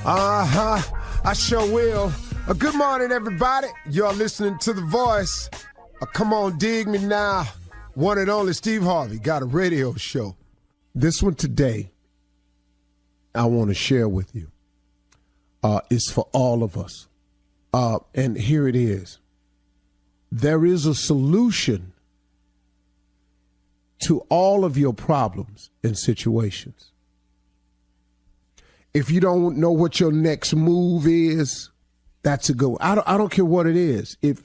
I sure will. Good morning, everybody. You're listening to The Voice. Come on, dig me now. One and only Steve Harvey got a radio show. This one today, I want to share with you. It's for all of us. And here it is. There is a solution to all of your problems and situations. If you don't know what your next move is, that's a good one. I don't care what it is. If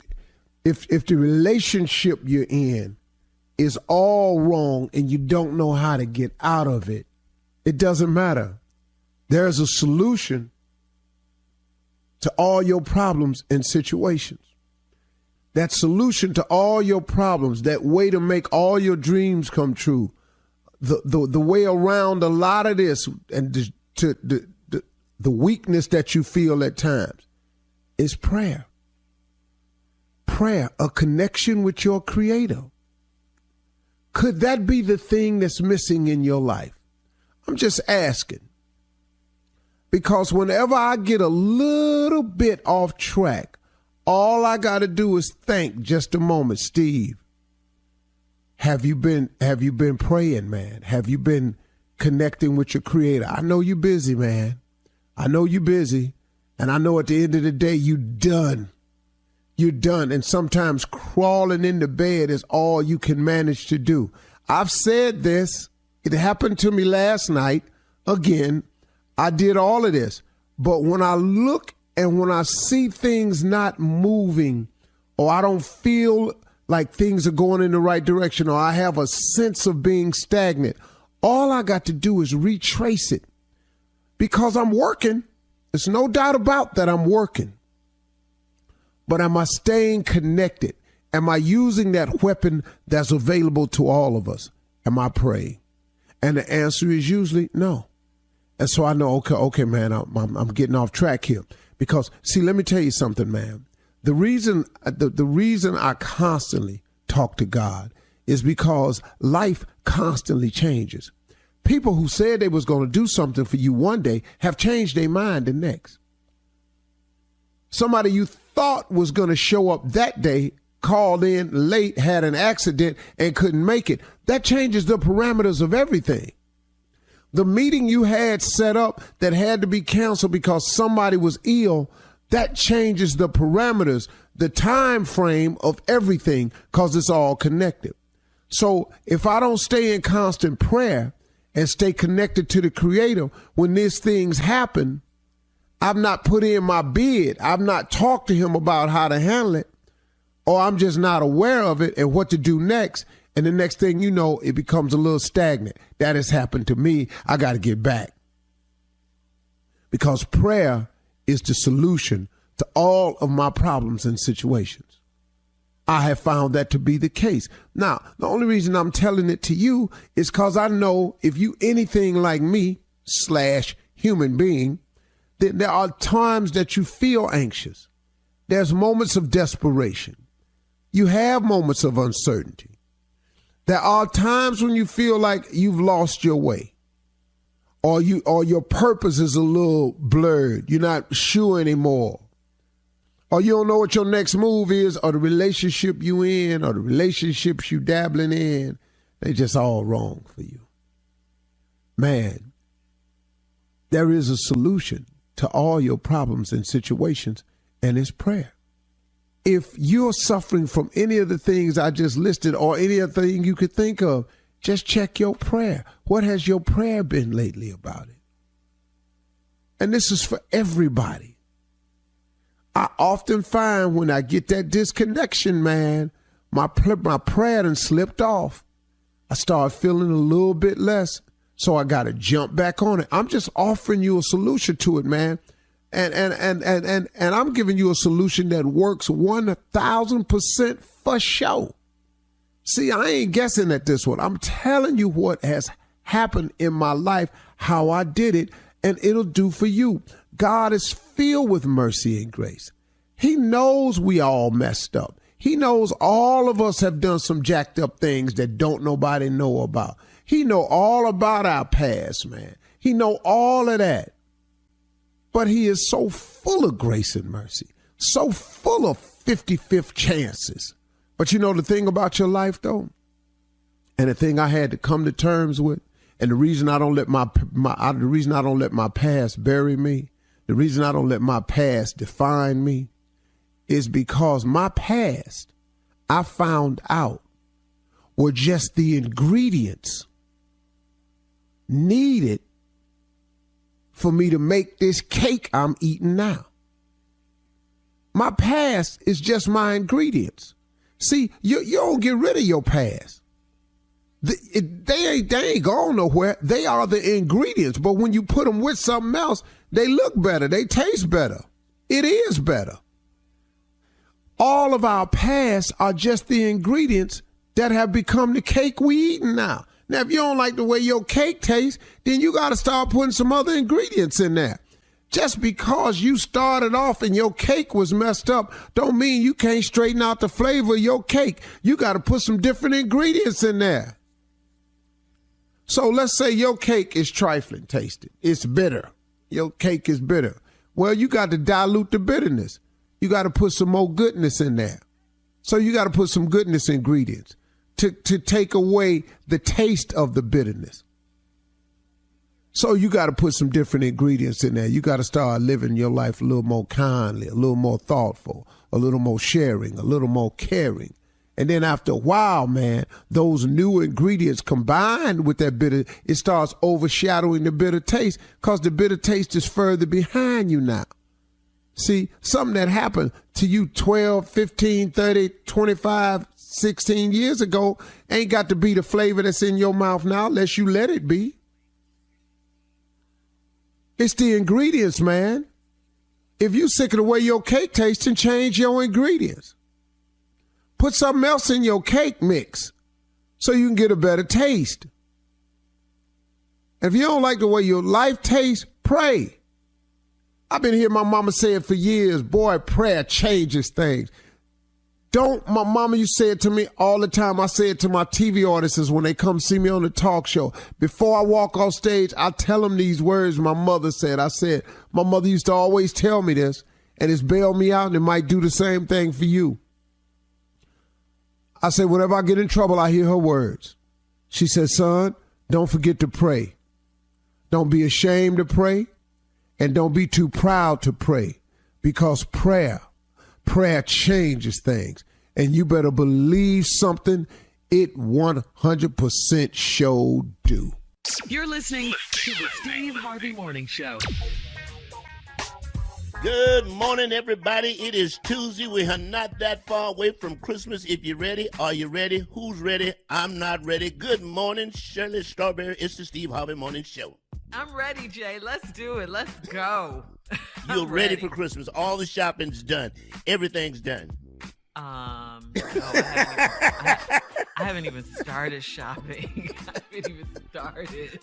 the relationship you're in is all wrong and you don't know how to get out of it, it doesn't matter. There's a solution to all your problems and situations. That solution to all your problems, that way to make all your dreams come true, the way around a lot of this and the weakness that you feel at times is prayer. Prayer, a connection with your Creator. Could that be the thing that's missing in your life? I'm just asking. Because whenever I get a little bit off track, all I got to do is think just a moment, Steve. Have you been praying, man? Have you been connecting with your Creator? I know you're busy, man. I know you're busy. And I know at the end of the day, you're done. You're done. And sometimes crawling into bed is all you can manage to do. I've said this. It happened to me last night. Again, I did all of this. But when I look and when I see things not moving, or I don't feel like things are going in the right direction, or I have a sense of being stagnant, all I got to do is retrace it. Because I'm working. There's no doubt about that I'm working. But am I staying connected? Am I using that weapon that's available to all of us? Am I praying? And the answer is usually no. And so I know, okay, man, I'm getting off track here. Because, see, let me tell you something, man. The reason I constantly talk to God is because life constantly changes. People who said they was going to do something for you one day have changed their mind the next. Somebody you thought was going to show up that day called in late, had an accident, and couldn't make it. That changes the parameters of everything. The meeting you had set up that had to be canceled because somebody was ill, that changes the parameters, the time frame of everything, because it's all connected. So if I don't stay in constant prayer and stay connected to the Creator, when these things happen, I've not put in my bid. I've not talked to Him about how to handle it, or I'm just not aware of it and what to do next. And the next thing you know, it becomes a little stagnant. That has happened to me. I got to get back. Because prayer is the solution to all of my problems and situations. I have found that to be the case. Now, the only reason I'm telling it to you is because I know if you anything like me / human being, then there are times that you feel anxious. There's moments of desperation. You have moments of uncertainty. There are times when you feel like you've lost your way, or your purpose is a little blurred. You're not sure anymore, or you don't know what your next move is, or the relationship you in, or the relationships you dabbling in. They just all wrong for you. Man, there is a solution to all your problems and situations, and it's prayer. If you're suffering from any of the things I just listed or any other thing you could think of, just check your prayer. What has your prayer been lately about it? And this is for everybody. I often find when I get that disconnection, man, my prayer done slipped off. I start feeling a little bit less, so I got to jump back on it. I'm just offering you a solution to it, man. And I'm giving you a solution that works 1,000% for sure. See, I ain't guessing at this one. I'm telling you what has happened in my life, how I did it, and it'll do for you. God is filled with mercy and grace. He knows we all messed up. He knows all of us have done some jacked up things that don't nobody know about. He know all about our past, man. He know all of that. But he is so full of grace and mercy, so full of 55th chances. But you know the thing about your life, though, and the thing I had to come to terms with, and the reason I don't let the reason I don't let my past bury me, the reason I don't let my past define me, is because my past, I found out, were just the ingredients needed for me to make this cake I'm eating now. My past is just my ingredients. See, you don't get rid of your past. They ain't gone nowhere. They are the ingredients. But when you put them with something else, they look better. They taste better. It is better. All of our past are just the ingredients that have become the cake we eating now. Now, if you don't like the way your cake tastes, then you got to start putting some other ingredients in there. Just because you started off and your cake was messed up don't mean you can't straighten out the flavor of your cake. You got to put some different ingredients in there. So let's say your cake is trifling tasted. It's bitter. Your cake is bitter. Well, you got to dilute the bitterness. You got to put some more goodness in there. So you got to put some goodness ingredients to take away the taste of the bitterness. So you got to put some different ingredients in there. You got to start living your life a little more kindly, a little more thoughtful, a little more sharing, a little more caring. And then after a while, man, those new ingredients combined with that bitter, it starts overshadowing the bitter taste because the bitter taste is further behind you now. See, something that happened to you 12, 15, 30, 25, 16 years ago ain't got to be the flavor that's in your mouth now unless you let it be. It's the ingredients, man. If you sick of the way your cake tastes, then change your ingredients. Put something else in your cake mix so you can get a better taste. If you don't like the way your life tastes, pray. I've been hearing my mama say it for years. Boy, prayer changes things. My mama used to say it to me all the time. I say it to my TV audiences when they come see me on the talk show. Before I walk off stage, I tell them these words my mother said. I said, my mother used to always tell me this, and it's bailed me out, and it might do the same thing for you. I said, whenever I get in trouble, I hear her words. She said, son, don't forget to pray. Don't be ashamed to pray, and don't be too proud to pray, because prayer changes things. And you better believe something, it 100% sure do. You're listening to the Steve Harvey Morning Show. Good morning, everybody. It is Tuesday. We are not that far away from Christmas. If you're ready, are you ready? Who's ready? I'm not ready. Good morning, Shirley Strawberry. It's the Steve Harvey Morning Show. I'm ready, Jay. Let's do it. Let's go. You're ready for Christmas. All the shopping's done. Everything's done. No, I haven't even started shopping. I haven't even started.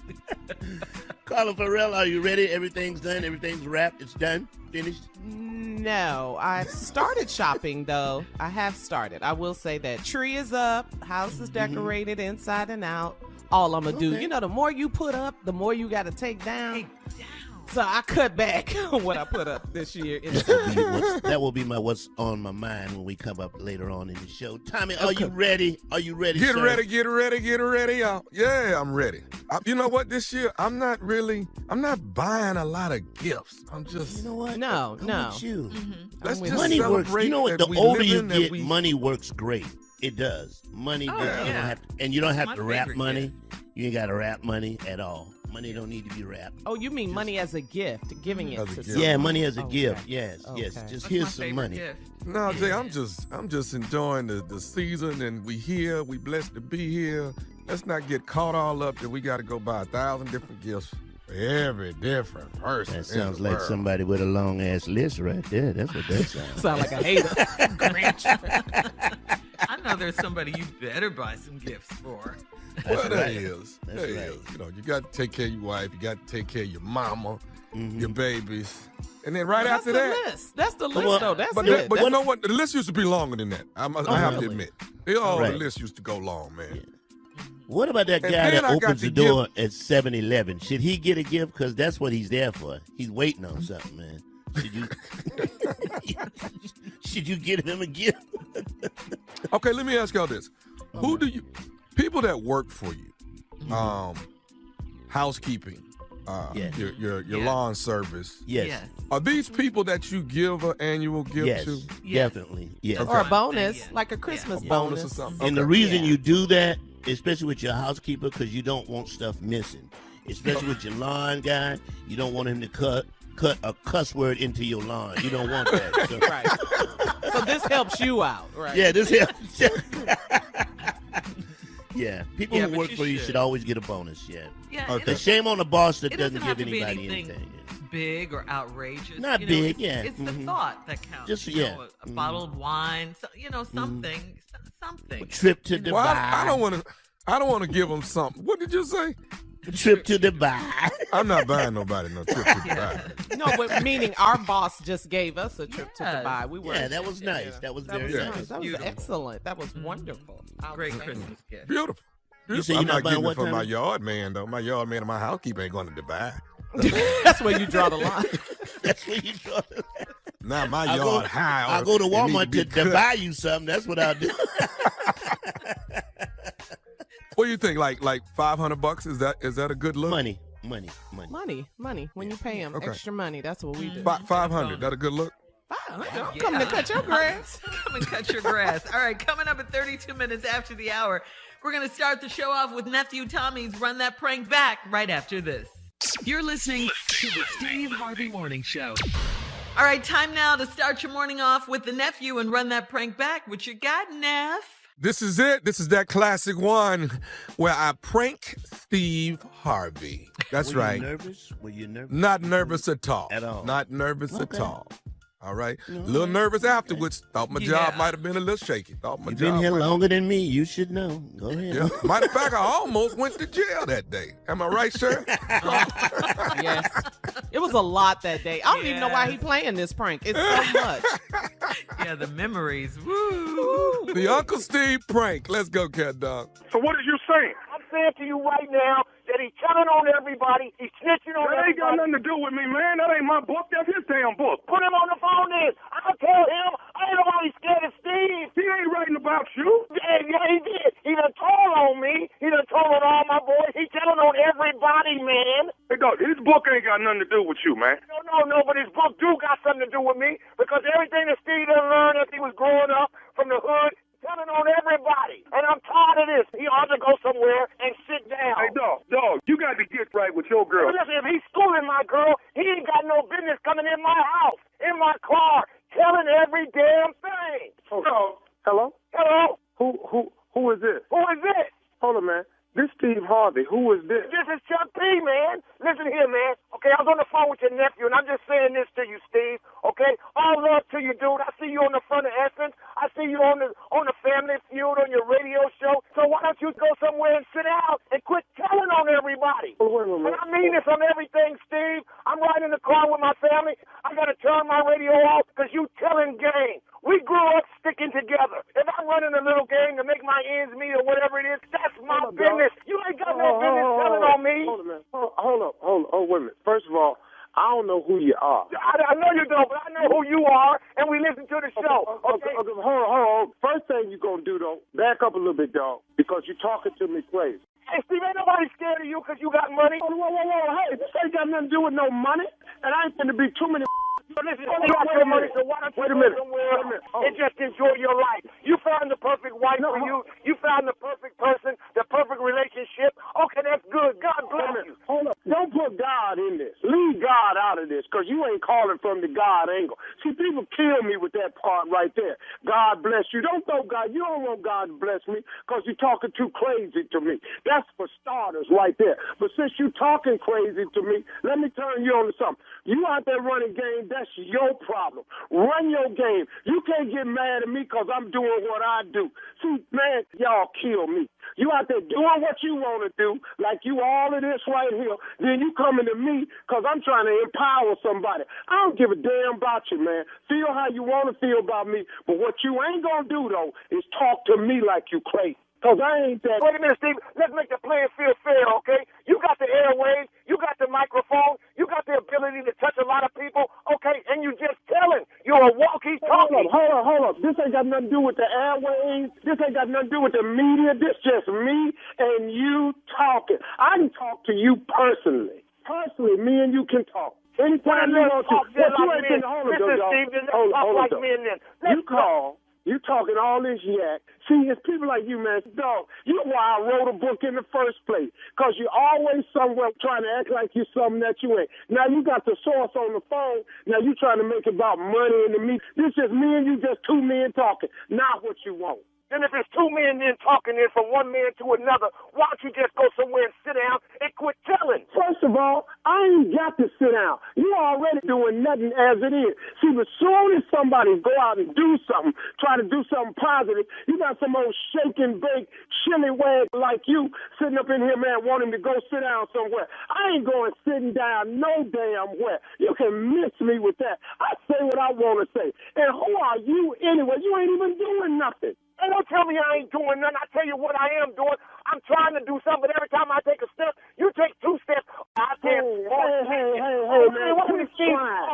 Carla Farrell, are you ready? Everything's done. Everything's wrapped. It's done. Finished. No, I've started shopping though. I have started. I will say that tree is up, house is decorated inside and out. All I'm gonna do, you know, the more you put up, the more you got to take down. So I cut back on what I put up this year. That will be my what's on my mind when we come up later on in the show. Tommy, are you ready? Are you ready, Get sir? ready, y'all. Yeah, I'm ready. You know what? This year, I'm not buying a lot of gifts. I'm just, You know what? No. With you. Let's just Money works. celebrate You know what? that The we older you living, that get, we- money works great. It does. Money, yeah. you don't have My to wrap favorite money. You ain't got to wrap money at all. Money don't need to be wrapped. Oh, you mean money as a gift, giving it As a to gift. someone. Yeah, money as a Okay. gift. Yes. Just That's here's my some favorite money. gift. No, Jay, I'm just enjoying the season, and we here. We blessed to be here. Let's not get caught all up that we got to go buy 1,000 different gifts for every different person. That in sounds the like world. somebody with a long ass list right there. That's what that sounds. Sound like a hater. I know there's somebody you better buy some gifts for. Well, that right. is. That's That right. is. You know, you got to take care of your wife. You got to take care of your mama, your babies, and then right That's after the that. list. That's the list, Well, though. That's But, it. but you know what? The list used to be longer than that. I have to really? admit. The Right. list used to go long, man. What about that And guy then that I got opens to the door at 7-Eleven? Should he get a gift? Because that's what he's there for. He's waiting on something, man. Should you should you get him a gift? Okay, let me ask y'all this. Who do you, people that work for you, housekeeping, Yes. your Yeah. lawn service, Yes. are these people that you give an annual gift Yes. to? Yes. Definitely. Yes. Okay. Or a bonus, Yeah. like a Christmas A bonus. bonus or something? And the Okay. reason Yeah. you do that, especially with your housekeeper, because you don't want stuff missing. Especially with your lawn guy, you don't want him to cut a cuss word into your lawn. You don't want that. So, Right. So this helps you out, right? yeah, this helps. Yeah, people Yeah, who but work you for you should. should always get a bonus. Yeah. Yeah, Okay. The shame on the boss that it doesn't doesn't have give to be anybody anything anything. big or outrageous. Not you know, big, it's, yeah. It's the thought that counts. Just- you yeah. know, a bottle of wine, something, something. A trip to Dubai. Well, I don't want to give them something. What did you say? A trip to Dubai. I'm not buying nobody no trip to Dubai. No, but meaning our boss just gave us a trip Yes. to Dubai. We were. Yeah, that was nice. That was very was nice. nice. That was Beautiful. excellent. That was wonderful. Great Outstanding. Christmas gift. Beautiful. You say I'm you're not not buying getting it what for time? my yard man, though. My yard man and my housekeeper ain't going to Dubai. That's where you draw the line. That's where you go. Now my I'll yard go- high. I'll go to it need Walmart be to cut. buy you something. That's what I'll do. What do you think? Like $500? Is that a good look? Money. Money. When you pay him Okay. extra money, that's what we do. 500. That a good look? I'm Yeah. coming to cut your grass. Come and cut your grass. All right, coming up at 32 minutes after the hour, we're going to start the show off with Nephew Tommy's Run That Prank Back right after this. You're listening to the Steve Harvey Morning Show. All right, time now to start your morning off with the nephew and Run That Prank Back. What you got, Neff? This is it. This is that classic one where I prank Steve Harvey. That's Were right. You nervous? Were you nervous? Not nervous at all. At all. Not nervous Okay. at all. All right. A little nervous afterwards. Thought my job Yeah. might have been a little shaky. Thought my You've job been here might- longer than me. You should know. Go ahead. Yeah. Matter of fact, I almost went to jail that day. Am I right, sir? Yes. It was a lot that day. I don't even know why Yes. he playing this prank. It's so much. Yeah, the memories. Woo! The Uncle Steve prank. Let's go, cat dog. So what are you saying? I'm saying to you right now that he's telling on everybody. He's snitching on That ain't got everybody. nothing to do with me, man. That ain't my book. That's his damn book. Put him on the phone then. I'll tell him. I ain't nobody scared of Steve. He ain't writing about you. Yeah, he did. He done told on me. He done told on all my boys. He's telling on everybody, man. Hey, dog, his book ain't got nothing to do with you, man. No, but his book do got something to do with me because everything that Steve done learned as he was growing up from the hood, telling on everybody. And I'm tired of this. He ought to go somewhere and sit down. Hey, dog, you got to get right with your girl. Listen, if he's schooling my girl, he ain't got no business coming in my house, in my car, telling every damn thing. Oh, hello? Hello? Who is this? Who is this? Hold on, man. This Steve Harvey. Who is this? This is Chuck P, man. Listen here, man. Okay, I was on the phone with your nephew, and I'm just saying this to you, Steve. Okay? All love to you, dude. I see you on the front of Essence. I see you on the Family Feud on your radio show. So why don't you go somewhere and sit out and quit telling on everybody? Oh, wait a minute. And I mean this on everything, Steve. I'm riding in the car with my family. I got to turn my radio off because you telling game. We grew up sticking together. If I'm running a little game to make my ends meet or whatever it is, that's my Hold on, business. You ain't got no business telling on me. Hold on, man. Hold up. Oh, wait a minute. First of all, I don't know who you are. I know you don't, but I know who you are, and we listen to the show. Okay? Hold on. First thing you're going to do, though, back up a little bit, dog, because you're talking to me crazy. Hey, Steve, ain't nobody scared of you because you got money. Whoa. Hey, this ain't got nothing to do with no money, and I ain't finna be too many. So listen, you got your money, so why don't you go somewhere and just enjoy your life? You found the perfect wife for you. You found the perfect person, the perfect relationship. Okay, that's good. God bless you. Hold up. Don't put God in this. Leave God out of this, because you ain't calling from the God angle. See, people kill me with that part right there. God bless you. Don't throw God. You don't want God to bless me because you're talking too crazy to me. That's for starters right there. But since you talking crazy to me, let me turn you on to something. You out there running game, that's your problem. Run your game. You can't get mad at me because I'm doing what I do. See, man, y'all kill me. You out there doing what you want to do, like you all of this right here, then you coming to me because I'm trying to empower somebody. I don't give a damn about you, man. Feel how you want to feel about me, but what you ain't going to do, though, is talk to me like you crazy. Because I ain't that. Wait a minute, Steve. Let's make the playing field fair, okay? You got the airwaves, you got the microphone, you got the ability to touch a lot of people, okay? And you just telling. You're a walkie-talkie. Hold up. This ain't got nothing to do with the airwaves. This ain't got nothing to do with the media. This just me and you talking. I can talk to you personally. Personally, me and you can talk. Anytime you want to. But you ain't been hold up, You call. You talking all this yak. See, it's people like you, man. Dog, you know why I wrote a book in the first place. Because you're always somewhere trying to act like you're something that you ain't. Now you got the source on the phone. Now you trying to make it about money and the meat. This is me and you, just two men talking. Not what you want. Then if it's two men then talking in from one man to another, why don't you just go somewhere and sit down and quit telling? First of all, I ain't got to sit down. You already doing nothing as it is. See, as soon as somebody go out and do something, try to do something positive, you got some old shake and bake, chili wag like you sitting up in here, man, wanting to go sit down somewhere. I ain't going sitting down no damn where. You can miss me with that. I say what I want to say. And who are you anyway? You ain't even doing nothing. And don't tell me I ain't doing nothing. I tell you what I am doing. I'm trying to do something, but every time I take a step, you take two steps. I can't. Hey, man, quit trying.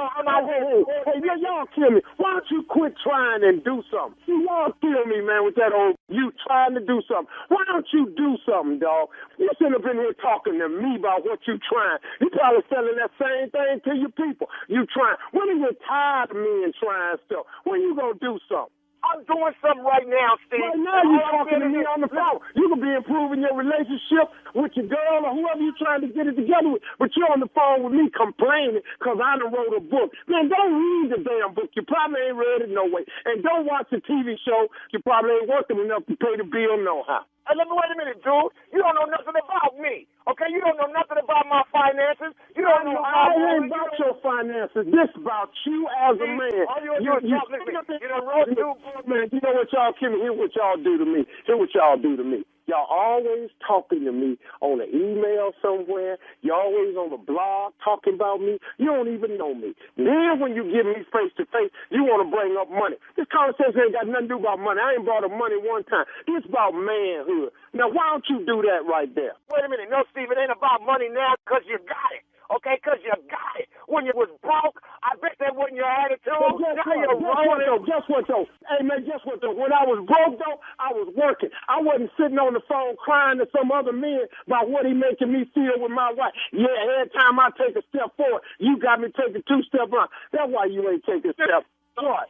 Hey, y'all kill me. Why don't you quit trying and do something? See, y'all kill me, man, with that old you trying to do something. Why don't you do something, dog? You sitting up in here talking to me about what you trying. You probably selling that same thing to your people. You trying. When you get tired of me and trying stuff, when you gonna do something? I'm doing something right now, Steve. Right now you're talking to me on the phone. You could be improving your relationship with your girl or whoever you're trying to get it together with, but you're on the phone with me complaining because I done wrote a book. Man, don't read the damn book. You probably ain't read it no way. And don't watch the TV show. You probably ain't working enough to pay the bill no how. Hey, wait a minute, dude. You don't know nothing about me, okay? You don't know nothing about my finances. You don't know how I ain't about your finances. This about you as a man. All you do is talk to me. You know, man, you know what y'all can hear what y'all do to me. Hear what y'all do to me. Y'all always talking to me on an email somewhere. You always on the blog talking about me. You don't even know me. Then when you give me face to face, you want to bring up money. This conversation ain't got nothing to do about money. I ain't brought up money one time. It's about manhood. Now, why don't you do that right there? Wait a minute. No, Steve, it ain't about money now because you got it. Okay, because you got it. When you was broke, I bet that wasn't your attitude. Guess what, though? Hey, man, guess what, though? When I was broke, though, I was working. I wasn't sitting on the phone crying to some other men about what he making me feel with my wife. Yeah, every time I take a step forward, you got me taking 2 steps back. That's why you ain't taking a step. What?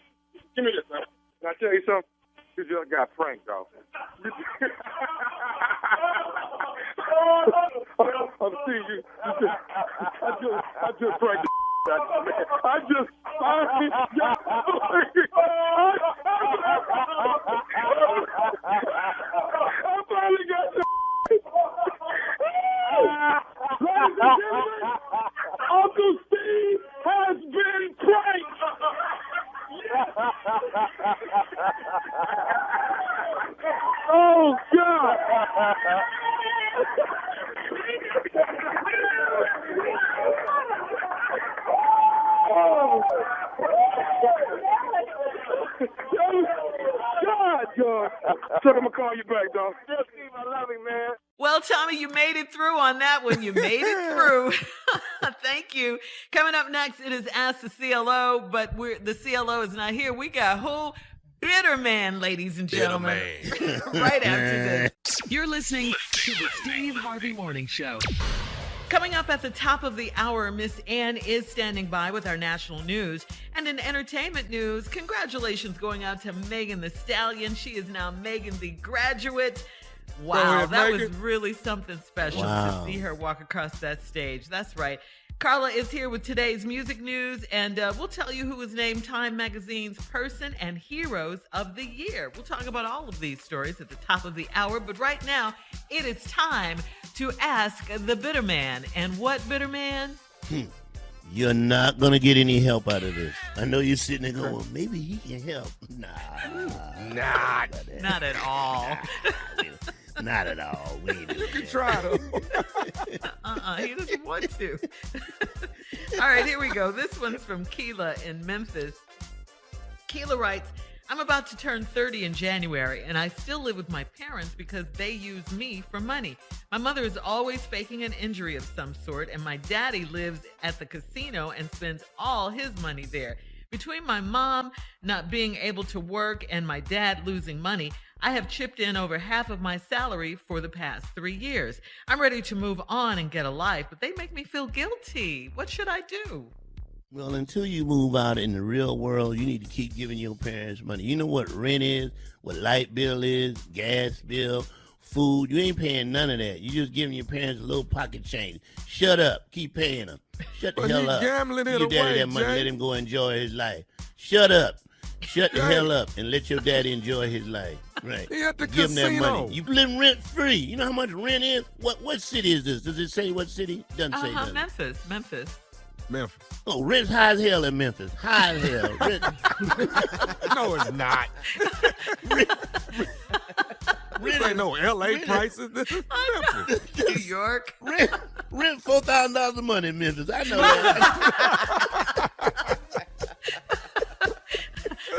Give me this, man. Can I tell you something? You just got pranked, dog. I'm seeing you. I just pranked the out of you, man. I finally got the ladies and gentlemen, Uncle Steve has been pranked. Oh, God. Oh. God. So I'm going to call you back, dog. Yes, Steve, I love you, man. Well, Tommy, you made it through on that one. You made it through. Thank you. Coming up next, it is Ask the CLO, but the CLO is not here. We got who? Bitter Man, ladies and gentlemen. Right after this. You're listening to the Steve Harvey Morning Show. Coming up at the top of the hour, Miss Ann is standing by with our national news. And in entertainment news, congratulations going out to Megan Thee Stallion. She is now Megan the Graduate. Wow, that was really something special to see her walk across that stage. That's right. Carla is here with today's music news, and we'll tell you who was named Time Magazine's Person and Heroes of the Year. We'll talk about all of these stories at the top of the hour, but right now, it is time to ask the Bitter Man. And what, Bitter Man? You're not going to get any help out of this. I know you're sitting there going, well, maybe he can help. Nah. Not at all. Not at all. You can try, though. He doesn't want to. All right, here we go. This one's from Keela in Memphis. Keela writes, I'm about to turn 30 in January, and I still live with my parents because they use me for money. My mother is always faking an injury of some sort, and my daddy lives at the casino and spends all his money there. Between my mom not being able to work and my dad losing money, I have chipped in over half of my salary for the past 3 years. I'm ready to move on and get a life, but they make me feel guilty. What should I do? Well, until you move out in the real world, you need to keep giving your parents money. You know what rent is, what light bill is, gas bill, food. You ain't paying none of that. You just giving your parents a little pocket change. Shut up. Keep paying them. Shut the hell up. Gambling it Give daddy away, that money. Jay. Let him go enjoy his life. Shut up. Shut the hell up and let your daddy enjoy his life. Right. He at the Give him that casino. money. You live rent free. You know how much rent is? What city is this? Does it say what city? Doesn't say nothing. Memphis. Memphis. Oh, rent's high as hell in Memphis. High as hell. Rent. No, it's not. This ain't no L.A. prices. This is Memphis. New York. Rent $4,000 a month in Memphis. I know that.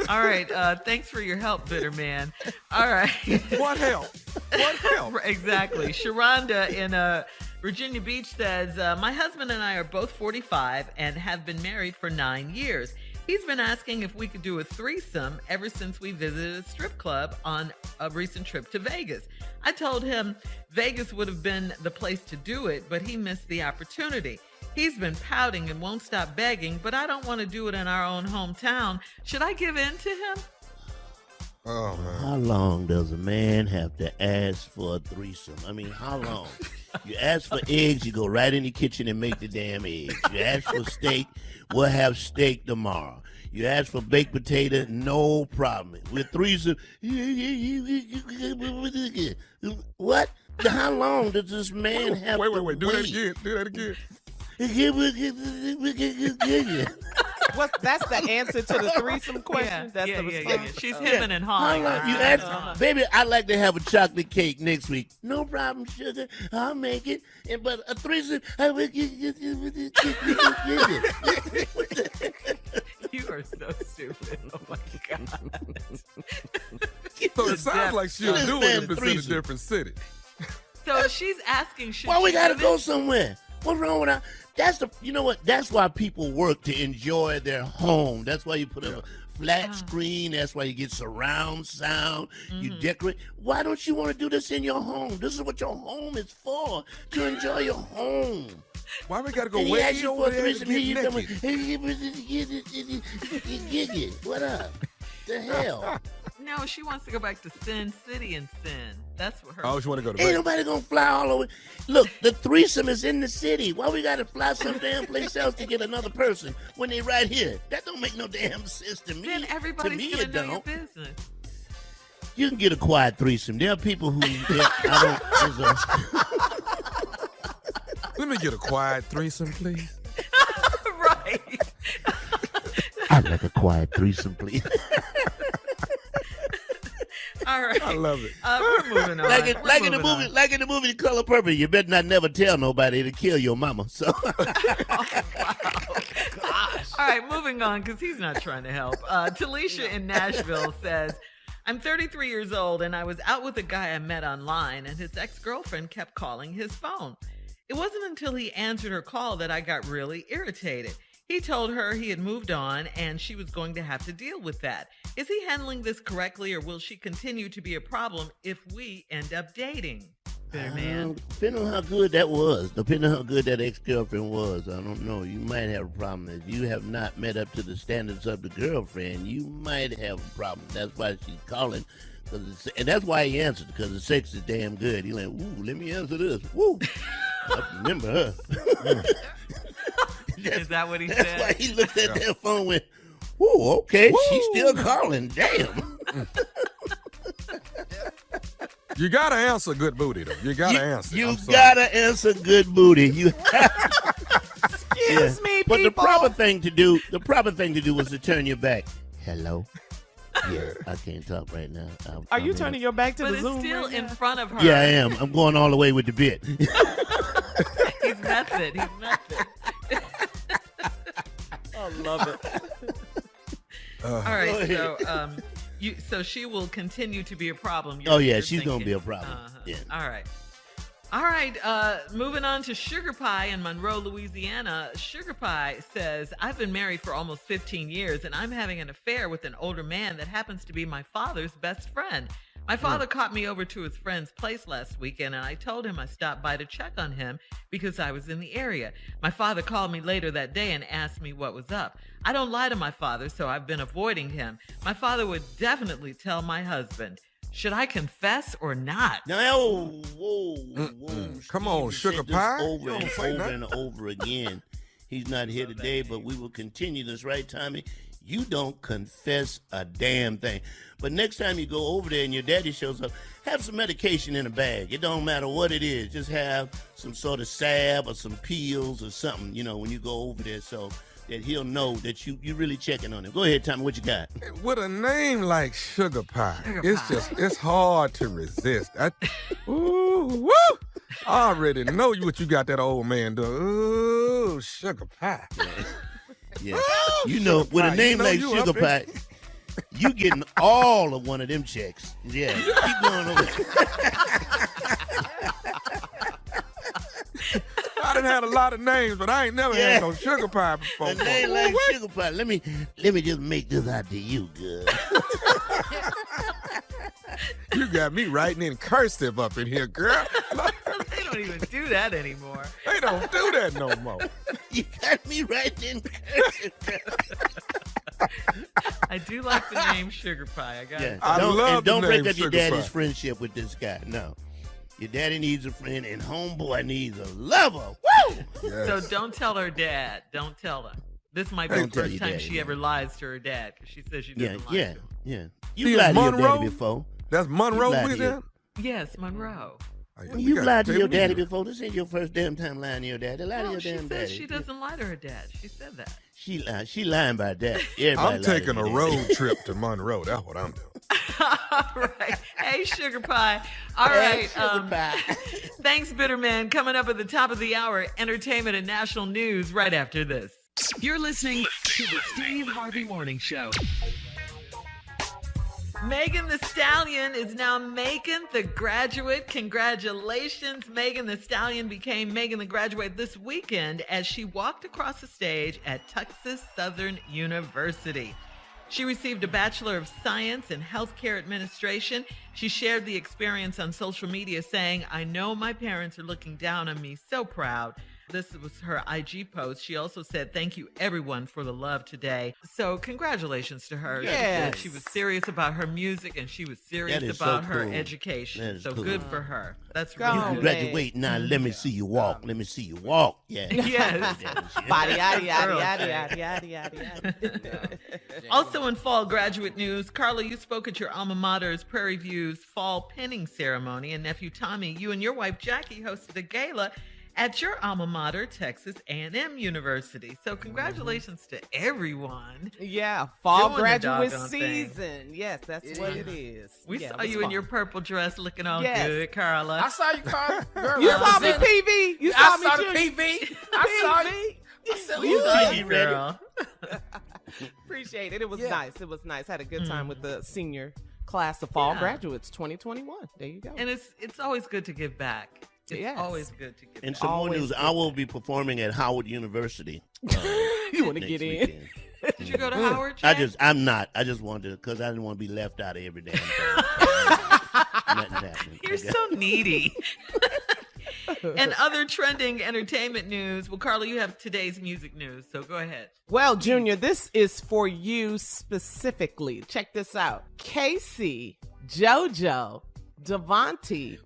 All right. Thanks for your help, bitter man. All right. What help? What help? Exactly. Sharonda in Virginia Beach says, my husband and I are both 45 and have been married for 9 years. He's been asking if we could do a threesome ever since we visited a strip club on a recent trip to Vegas. I told him Vegas would have been the place to do it, but he missed the opportunity. He's been pouting and won't stop begging, but I don't want to do it in our own hometown. Should I give in to him? Oh, man. How long does a man have to ask for a threesome? I mean, how long? You ask for eggs, you go right in the kitchen and make the damn eggs. You ask for steak, we'll have steak tomorrow. You ask for baked potato, no problem. With threesome, what? How long does this man have to Wait. Do that again. Do that again. That's the answer to the threesome question? That's the response? She's hemming and hawing. You ask, baby, I'd like to have a chocolate cake next week. No problem, sugar. I'll make it. But a threesome, I will get it. You are so stupid. Oh, my God. So it sounds like she'll do it if it's in a different city. So she's asking, should Why we she gotta give go it? somewhere? What's wrong with that? You know what? That's why people work to enjoy their home. That's why you put up a flat screen. That's why you get surround sound. You decorate. Why don't you want to do this in your home? This is what your home is for, to enjoy your home. Why we gotta go And he way asked you over for a there to threesome. Here you get come. naked? What up? The hell? No, she wants to go back to Sin City and sin. That's what her. Oh, she want to go to Ain't Vegas. nobody gonna fly all over. Look, the threesome is in the city. Why we gotta fly some damn place else to get another person when they right here? That don't make no damn sense to me. Then everybody's to me, gonna it know your don't. business. You can get a quiet threesome. There are people who Let me get a quiet threesome, please. Right. I'd like a quiet threesome, please. All right. I love it. We're moving on. Like We're in the moving movie, on. like in the movie The Color Purple. You better not never tell nobody to kill your mama. So All right, moving on because he's not trying to help. Talisha in Nashville says, I'm 33 years old and I was out with a guy I met online and his ex-girlfriend kept calling his phone. It wasn't until he answered her call that I got really irritated. He told her he had moved on and she was going to have to deal with that. Is he handling this correctly or will she continue to be a problem if we end up dating? Bitter man. depending on how good that was, depending on how good that ex-girlfriend was, I don't know. You might have a problem. If you have not met up to the standards of the girlfriend, you might have a problem. That's why she's calling. And that's why he answered, because the sex is damn good. He's like, ooh, let me answer this. Woo. I remember her. Is that what he That's said? why he looked at that phone and went, woo, okay, she's still calling. Damn. You gotta answer good booty though. You gotta answer. You I'm sorry. gotta answer good booty. You Excuse me, But the people. proper thing to do was to turn your back. Hello? Yeah, I can't talk right now. Are you turning your back to But the it's Zoom? still right in now? front of her. Yeah, I am. I'm going all the way with the bit. He's method. He's method. I love it. All right, so So she will continue to be a problem. Oh, yeah, she's going to be a problem. Yeah. All right. Moving on to Sugar Pie in Monroe, Louisiana. Sugar Pie says, I've been married for almost 15 years, and I'm having an affair with an older man that happens to be my father's best friend. My father caught me over to his friend's place last weekend, and I told him I stopped by to check on him because I was in the area. My father called me later that day and asked me what was up. I don't lie to my father, so I've been avoiding him. My father would definitely tell my husband. Should I confess or not? No, whoa. Come on, Sugar Pie. Over and over again. He's not here today, but we will continue this, right, Tommy? You don't confess a damn thing. But next time you go over there and your daddy shows up, have some medication in a bag. It don't matter what it is. Just have some sort of salve or some pills or something, when you go over there, so that he'll know that you really checking on him. Go ahead, Tommy, what you got? With a name like Sugar Pie, it's hard to resist. Woo! I already know what you got that old man doing. Ooh, Sugar Pie. Yeah. With a name like Sugar Pie, you getting all of one of them checks. Yeah. Keep going over. I done had a lot of names, but I ain't never had no Sugar Pie before. A name like Sugar Pie. Let me just make this out to you, good. You got me writing in cursive up in here, girl. They don't even do that anymore. They don't do that no more. You got me writing in cursive. I do like the name Sugar Pie. I got it. Don't break up your daddy's Pie. friendship with this guy. No. Your daddy needs a friend, and homeboy needs a lover. Woo! Yes. So don't tell her dad. Don't tell her. This might be the first time she ever lies to her dad, because she says she doesn't lie to him. Yeah. You lied to your daddy before. That's Monroe with him? Yes, Monroe. You lied to your daddy before. This ain't your first damn time lying to your daddy. Lie to your damn daddy. She doesn't lie to her dad. She said that. She lying by that. Everybody I'm taking a road trip to Monroe. That's what I'm doing. All right. Hey, Sugar Pie. All right. Sugar Pie. Thanks, Bitterman. Coming up at the top of the hour, entertainment and national news right after this. You're listening to the Steve Harvey Morning Show. Megan Thee Stallion is now Megan the Graduate. Congratulations. Megan Thee Stallion became Megan the Graduate this weekend as she walked across the stage at Texas Southern University. She received a Bachelor of Science in Healthcare Administration. She shared the experience on social media saying, I know my parents are looking down on me. So proud. This was her IG post. She also said, thank you, everyone, for the love today. So congratulations to her. Yes. She was serious about her music, and she was serious about her education. So cool. Good for her. That's really good. You graduate now. Let me see you walk. Let me see you walk. Yeah. Yes. Body, yada, yada, yada, yada, yada, yada, yada. Also in fall graduate news, Carla, you spoke at your alma mater's Prairie View's fall pinning ceremony, and nephew Tommy, you and your wife Jackie hosted a gala at your alma mater, Texas A&M University. So congratulations to everyone. Yeah, fall doing graduate the season. thing. Yes, that's what it is. We Yeah, saw it was you in fun. your purple dress looking all Yes. good, Carla. I saw you, Carl. Girl, You saw me, representing- PV. You I saw me, saw the Junior. PV. I saw you. I said, You ooh, saw you, girl. Appreciate it. It was Yeah. nice. It was nice. Had a good time with the senior class of fall graduates 2021. There you go. And it's always good to give back. It's Yes. always good to give And back. some more Always news. good. I will be performing at Howard University. You want to next get in? weekend. Did you go to Howard, Jack? I'm not. I just wanted to, because I didn't want to be left out of every damn thing. Nothing's happening. You're so needy. And other trending entertainment news. Well, Carla, you have today's music news, so go ahead. Well, Junior, this is for you specifically. Check this out. Casey, JoJo, Devontae,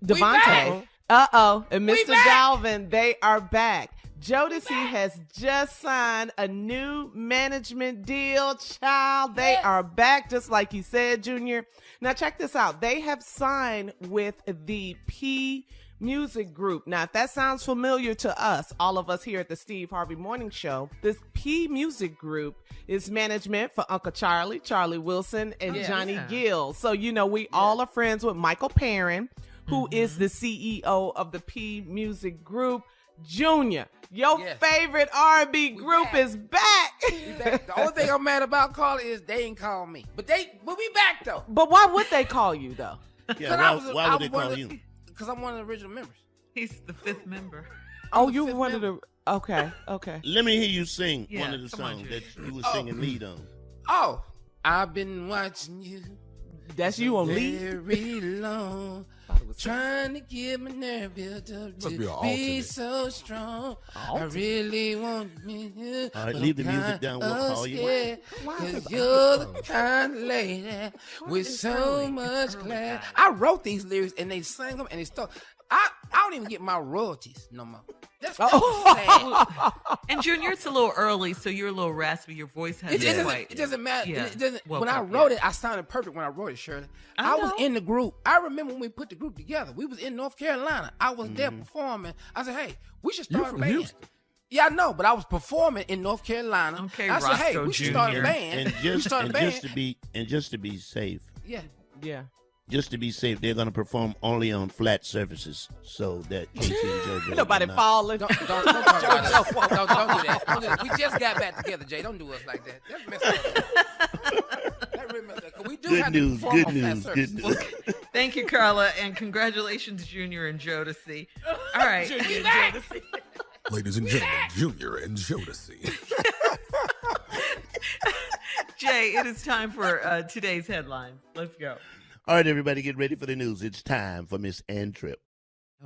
and Mr. Galvin, they are back. Jodeci has just signed a new management deal, child. They are back, just like he said, Junior. Now, check this out. They have signed with the P Music Group. Now, if that sounds familiar to us, all of us here at the Steve Harvey Morning Show, this P Music Group is management for Uncle Charlie, Charlie Wilson, and Johnny Gill. So, we all are friends with Michael Perrin, who is the CEO of the P Music Group. Junior, your favorite R&B group is back. We back. The only thing I'm mad about, Carla, is they ain't call me. But we back though. But why would they call you though? Yeah, why would they call you? Because I'm one of the original members. He's the fifth member. Oh, you one of the. Okay. Let me hear you sing Yeah, one of the come on, songs Jay. that you were singing lead on. Oh, I've been watching you. That's you on lead. Very long. Trying to get my nerve built up Must be an to alternate. be so strong. I really want me here. All right, leave the music down. We'll call you. Because you're the kind of lady with so much class. I wrote these lyrics and they sang them and they stuck. I don't even get my royalties no more. That's sad. And Junior, it's a little early, so you're a little raspy. Your voice has It doesn't matter. Yeah. It doesn't, Well, when I wrote it, I sounded perfect when I wrote it, Shirley. I was in the group. I remember when we put the group together. We was in North Carolina. I was there performing. I said, hey, we should start a from band. Houston. Yeah, I know, but I was performing in North Carolina. Okay, I said, hey, Roscoe we should start a Jr. band. And We start a band. just to be safe. Yeah. Yeah. Just to be safe, they're gonna perform only on flat surfaces, so that Casey and JoJo. Nobody will not- falling. Don't talk about that. Don't do that. Don't do that. We just got back together, Jay. Don't do us like that. That's messed up. That really messed up. 'Cause we do Good have news, to perform good on flat news, surfaces. good news. Thank you, Carla, and congratulations, Junior and Jodeci. All right. Junior and Jodeci. Ladies and gentlemen, Junior and Jodeci. Jay, it is time for today's headlines. Let's go. All right, everybody, get ready for the news. It's time for Miss Ann Tripp.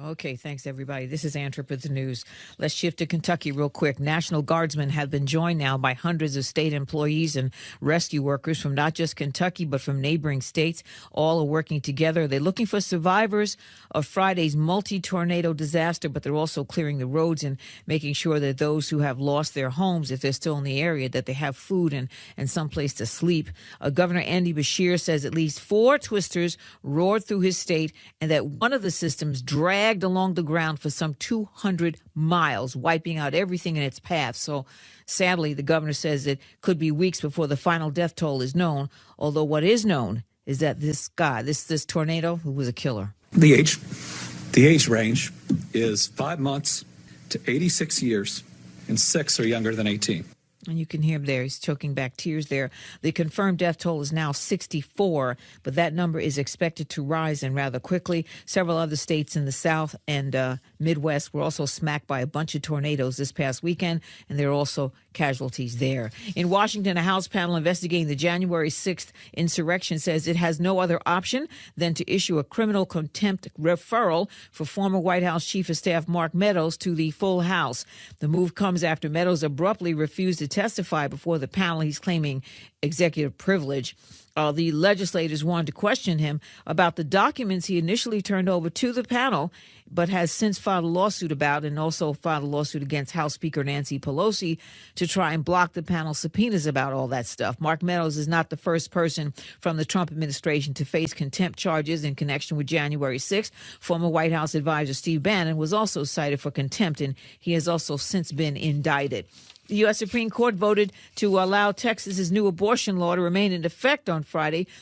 Okay, thanks, everybody. This is Ann Tripp with the news. Let's shift to Kentucky real quick. National Guardsmen have been joined now by hundreds of state employees and rescue workers from not just Kentucky, but from neighboring states. All are working together. They're looking for survivors of Friday's multi-tornado disaster, but they're also clearing the roads and making sure that those who have lost their homes, if they're still in the area, that they have food and some place to sleep. Governor Andy Beshear says at least 4 twisters roared through his state and that one of the systems dragged along the ground for some 200 miles, wiping out everything in its path. So sadly, the governor says it could be weeks before the final death toll is known, although what is known is that this guy, this tornado, who was a killer. The age range is 5 months to 86 years, and 6 are younger than 18. And you can hear him there. He's choking back tears there. The confirmed death toll is now 64, but that number is expected to rise and rather quickly. Several other states in the South and Midwest were also smacked by a bunch of tornadoes this past weekend, and there are also casualties there. In Washington, a House panel investigating the January 6th insurrection says it has no other option than to issue a criminal contempt referral for former White House Chief of Staff Mark Meadows to the full House. The move comes after Meadows abruptly refused to testify before the panel. He's claiming executive privilege. The legislators wanted to question him about the documents he initially turned over to the panel, but has since filed a lawsuit about and also filed a lawsuit against House Speaker Nancy Pelosi to try and block the panel's subpoenas about all that stuff. Mark Meadows is not the first person from the Trump administration to face contempt charges in connection with January 6th. Former White House advisor Steve Bannon was also cited for contempt, and he has also since been indicted. The U.S. Supreme Court voted to allow Texas's new abortion law to remain in effect on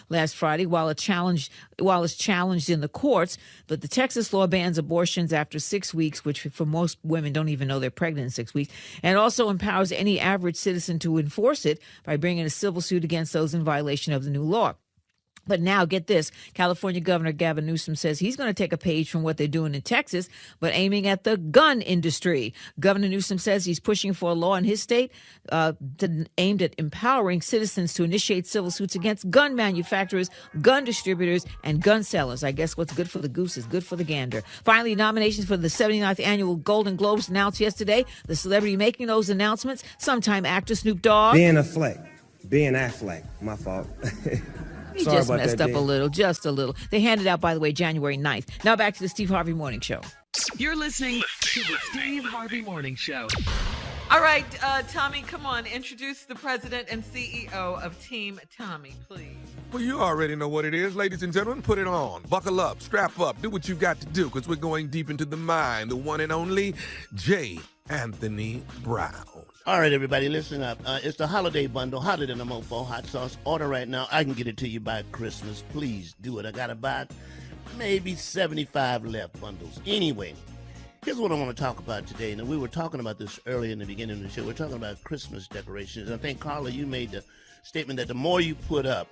last Friday, while it's challenged in the courts. But the Texas law bans abortions after 6 weeks, which for most women don't even know they're pregnant in 6 weeks, and also empowers any average citizen to enforce it by bringing a civil suit against those in violation of the new law. But now, get this, California Governor Gavin Newsom says he's going to take a page from what they're doing in Texas, but aiming at the gun industry. Governor Newsom says he's pushing for a law in his state aimed at empowering citizens to initiate civil suits against gun manufacturers, gun distributors, and gun sellers. I guess what's good for the goose is good for the gander. Finally, nominations for the 79th annual Golden Globes announced yesterday. The celebrity making those announcements, sometime actor Snoop Dogg. Ben Affleck, my fault. He Sorry just about messed that, up Dan. a little, just a little. They handed out, by the way, January 9th. Now back to the Steve Harvey Morning Show. You're listening to the Steve Harvey Morning Show. All right, Tommy, come on. Introduce the president and CEO of Team Tommy, please. Well, you already know what it is. Ladies and gentlemen, put it on. Buckle up, strap up, do what you've got to do, because we're going deep into the mind, the one and only J. Anthony Brown. All right, everybody, listen up. It's the holiday bundle, hotter than a mofo, hot sauce. Order right now. I can get it to you by Christmas. Please do it. I got about maybe 75 left bundles. Anyway, Here's what I want to talk about today. Now, we were talking about this earlier in the beginning of the show. We're talking about Christmas decorations. I think, Carla, you made the statement that the more you put up,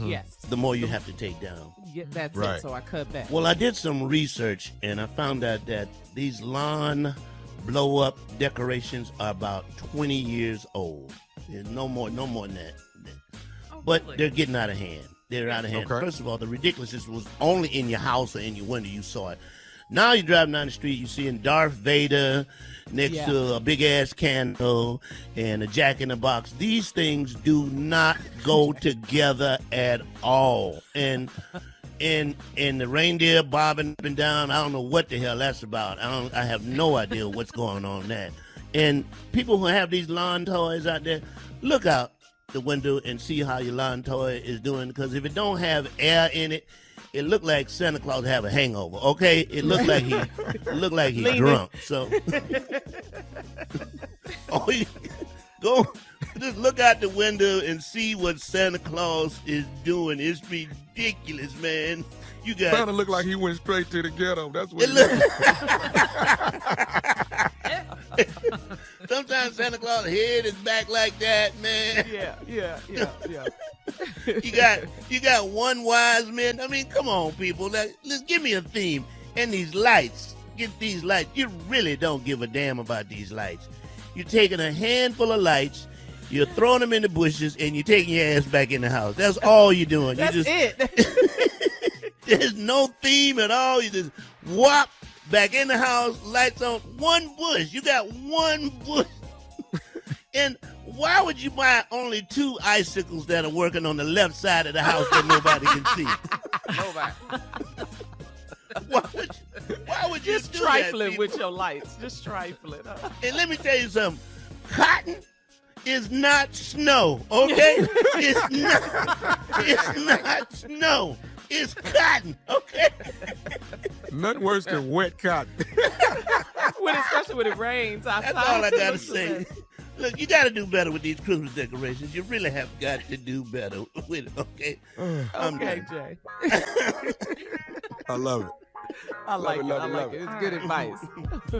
Yes. the more you have to take down. Yeah, that's Right. it. So I cut back. Well, I did some research, and I found out that these lawn blow-up decorations are about 20 years old. There's no more than that. But really? they're getting out of hand. They're out of hand. Okay. First of all, the ridiculousness was only in your house or in your window you saw it. Now you're driving down the street, you're seeing Darth Vader next to a big-ass candle and a Jack-in-the-Box. These things do not go together at all. And the reindeer bobbing up and down, I don't know what the hell that's about. I have no idea what's going on there. And people who have these lawn toys out there, look out the window and see how your lawn toy is doing, because if it don't have air in it, it looked like Santa Claus have a hangover. Okay, it looked like he's drunk. So, go just look out the window and see what Santa Claus is doing. It's ridiculous, man. You got Santa look like he went straight to the ghetto. That's what. Sometimes Santa Claus' head is back like that, man. Yeah. You got one wise man. I mean, come on, people. Let's give me a theme. And these lights. Get these lights. You really don't give a damn about these lights. You're taking a handful of lights, you're throwing them in the bushes, and you're taking your ass back in the house. That's all you're doing. That's it. There's no theme at all. You just whop back in the house, lights on, one bush. You got one bush. And why would you buy only 2 icicles that are working on the left side of the house that nobody can see? Nobody. Why would you Just do trifling that, with your lights. Just trifling. And let me tell you something. Cotton is not snow, okay? It's not snow. It's cotton, okay? Nothing worse than wet cotton. Especially when it rains outside. That's all I got to say. Look, you got to do better with these Christmas decorations. You really have got to do better with it, okay? Okay, Jay. I love it. I like love it. It's good advice.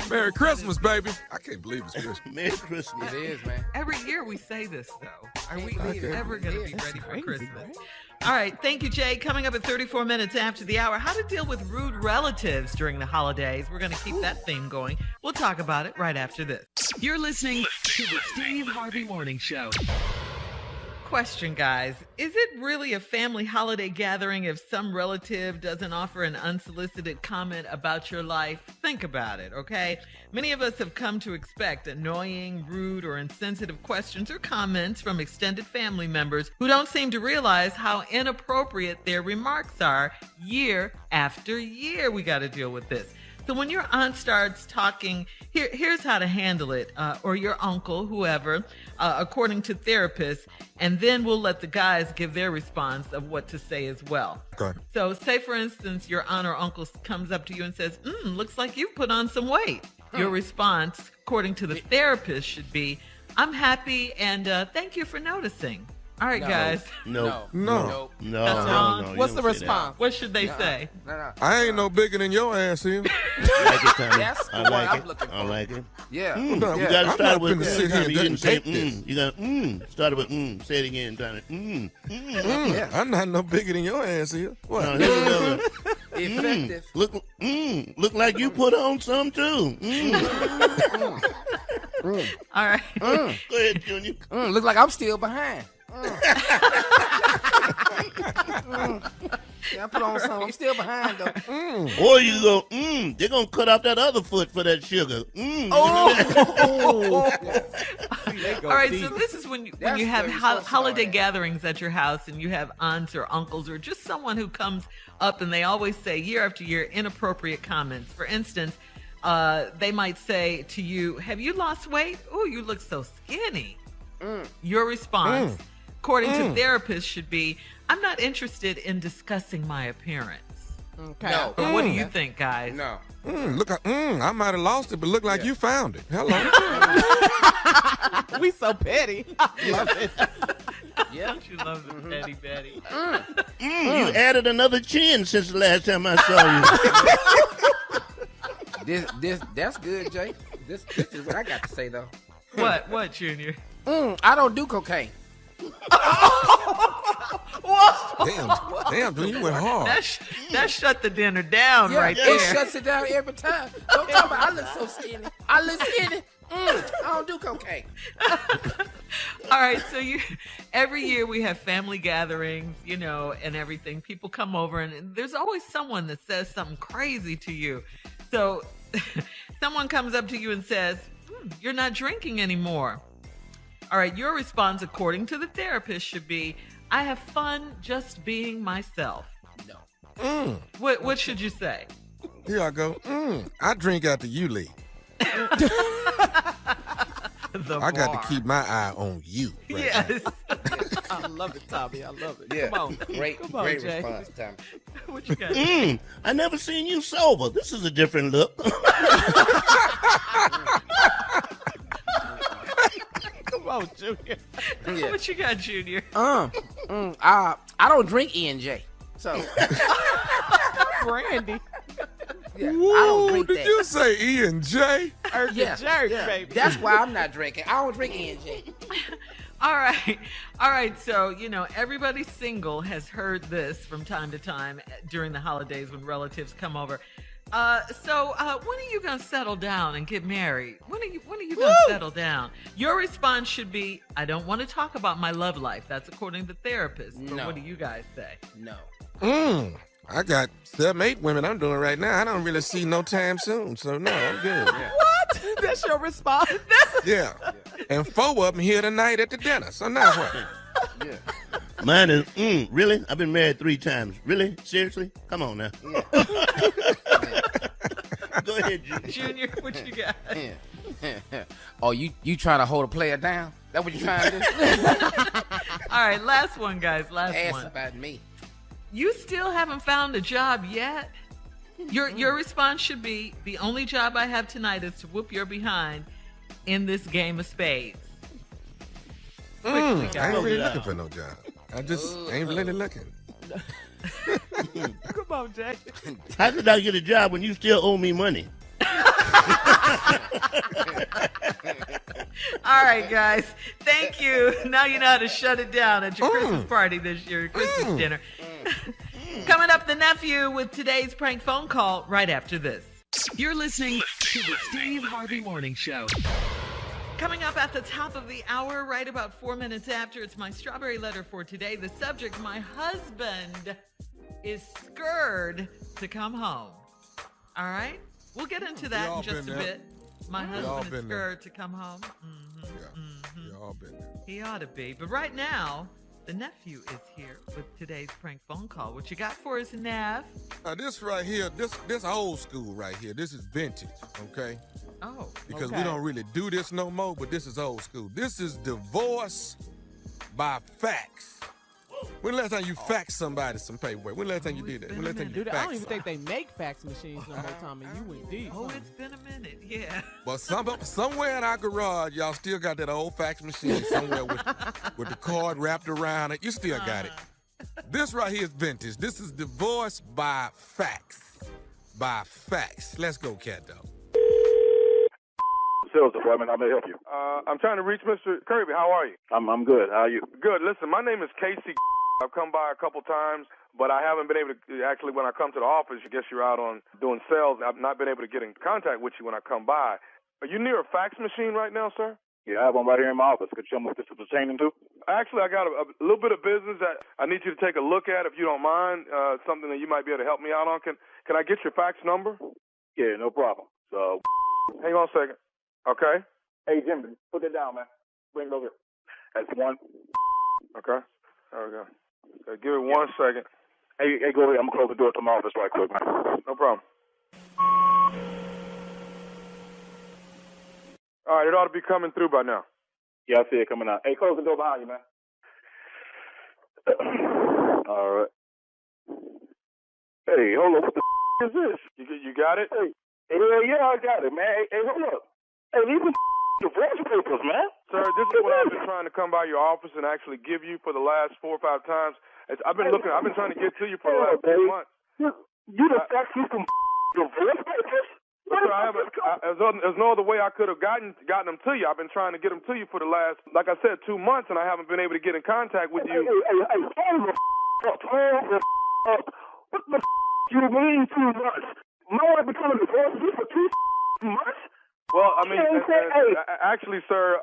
Merry Christmas, baby. I can't believe it's Christmas. Merry Christmas. It is, man. Every year we say this, though. Are we Okay. ever going to be That's ready for crazy, Christmas? right? All right. Thank you, Jay. Coming up at 34 minutes after the hour, how to deal with rude relatives during the holidays. We're going to keep that theme going. We'll talk about it right after this. You're listening to the Steve Harvey Morning Show. Question, guys. Is it really a family holiday gathering if some relative doesn't offer an unsolicited comment about your life? Think about it, okay? Many of us have come to expect annoying, rude, or insensitive questions or comments from extended family members who don't seem to realize how inappropriate their remarks are year after year. We got to deal with this. So when your aunt starts talking, here's how to handle it, or your uncle, whoever, according to therapists, and then we'll let the guys give their response of what to say as well. Okay. So say, for instance, your aunt or uncle comes up to you and says, looks like you've put on some weight. Your response, according to the therapist, should be, I'm happy and thank you for noticing. All right, guys. No. No. That's wrong. No, you What's the don't say that. response? What should they say? No. I ain't no bigger than your ass here. I like it, Tommy. That's the I one like I'm it. looking I for. like it. Yeah. No, You got to I'm start not with finna sit here Tommy, and you didn't say take this. You got started with Say it again, Tommy. Yeah. I'm not no bigger than your ass here. What? No, here we go. Effective. Look like you put on some too. All right. Go ahead, Junior. Look like I'm still behind. Yeah, I put on something. I'm still behind though. Or you go, they're gonna cut off that other foot for that sugar. All right, so this is when you That's have where you're supposed to holiday start at. gatherings at your house and you have aunts or uncles or just someone who comes up and they always say year after year inappropriate comments. For instance, they might say to you, have you lost weight? Oh, you look so skinny. Your response, according to therapists, should be, I'm not interested in discussing my appearance. Okay. No. But what do you think, guys? No. Look, I might have lost it, but look like you found it. Hello. We so petty. Love it. Yeah. Don't you love the petty Betty? You added another chin since the last time I saw you. That's good, Jay. This is what I got to say though. What, Junior? I don't do cocaine. Damn, dude, you went hard. That shut the dinner down right there. It shuts it down every time. Don't talk about I look so skinny. I don't do cocaine. All right, so every year we have family gatherings, and everything. People come over, and there's always someone that says something crazy to you. So someone comes up to you and says, "You're not drinking anymore." All right, your response, according to the therapist, should be, "I have fun just being myself." No. What should you say? Here I go. I drink after you leave. I got to keep my eye on you. Right yes. I love it, Tommy. I love it. Yeah. Come on. Great Jay. response, Tommy. What you got? I never seen you sober. This is a different look. Come on, Junior. Yeah. What you got, Junior? I don't drink E&J. So Brandy. yeah, Whoa, I don't drink did that. you say E&J? Jerk, baby. That's why I'm not drinking. I don't drink E&J. All right. So, everybody single has heard this from time to time during the holidays when relatives come over. So when are you going to settle down and get married? When are you going to settle down? Your response should be, "I don't want to talk about my love life." That's according to the therapist. But what do you guys say? No. I got 7, 8 women I'm doing right now. I don't really see no time soon, so no, I'm good. Yeah. What? That's your response? Yeah. And 4 of them here tonight at the dinner, so now what? Yeah. Mine is, really? I've been married 3 times. Really? Seriously? Come on now. Yeah. Go ahead, Junior. Junior, what you got? Oh, you trying to hold a player down? That what you trying to do? All right, last one, guys. Last Ask one. about me. You still haven't found a job yet? Your response should be, "The only job I have tonight is to whoop your behind in this game of spades." Quickly, I ain't guys. really looking for no job. I just ain't really looking. Come on, Jay. How did I get a job when you still owe me money? All right, guys. Thank you. Now you know how to shut it down at your Christmas party this year, Christmas dinner. Coming up, the nephew with today's prank phone call right after this. You're listening to the Steve Harvey Morning Show. Coming up at the top of the hour, right about 4 minutes after, it's my strawberry letter for today. The subject, my husband is scared to come home. All right? We'll get into that in just a bit. My husband is scared to come home. We all been there. He ought to be. But right now, the nephew is here with today's prank phone call. What you got for us, Nav? This right here, this old school right here. This is vintage, okay? Oh, Because we don't really do this no more, but this is old school. This is divorce by fax. When the last time you faxed somebody some paperwork? When the last time you did that? When the last time you Dude, I faxed don't even think something? they make fax machines no more, Tommy. You went deep. Oh, it's been a minute. Yeah. But somewhere in our garage, y'all still got that old fax machine somewhere with the cord wrapped around it. You still got it. This right here is vintage. This is divorce by fax. By fax. Let's go, cat dog. Sales department, how may I help you? I'm trying to reach Mr. Kirby. How are you? I'm good. How are you? Good. Listen, my name is Casey. I've come by a couple times, but I haven't been able to, actually, when I come to the office, I guess you're out on doing sales. I've not been able to get in contact with you when I come by. Are you near a fax machine right now, sir? Yeah, I have one right here in my office. Could you tell me what this is pertaining to? Actually, I got a little bit of business that I need you to take a look at, if you don't mind, something that you might be able to help me out on. Can I get your fax number? Yeah, no problem. So, hang on a second. Okay. Hey, Jim, put that down, man. Bring it over here. That's 1. Okay. There we go. Okay, give it 1 second. Hey, go ahead. I'm going to close the door to my office right quick, man. No problem. All right, it ought to be coming through by now. Yeah, I see it coming out. Hey, close the door behind you, man. All right. Hey, hold on. What the is this? You got it? Hey, yeah, I got it, man. Hey, hold up. Hey, these are divorce papers, man. Sir, this is what I've been trying to come by your office and actually give you for the last 4 or 5 times. I've been trying to get to you for the last 2 months. You done faxed me some divorce papers? But sir, there's no other way I could have gotten them to you. I've been trying to get them to you for the last, like I said, 2 months, and I haven't been able to get in contact with you. Hey, hold the up. What the you mean 2 months? My wife been coming to divorce you for 2 months? Well, I mean, actually, sir,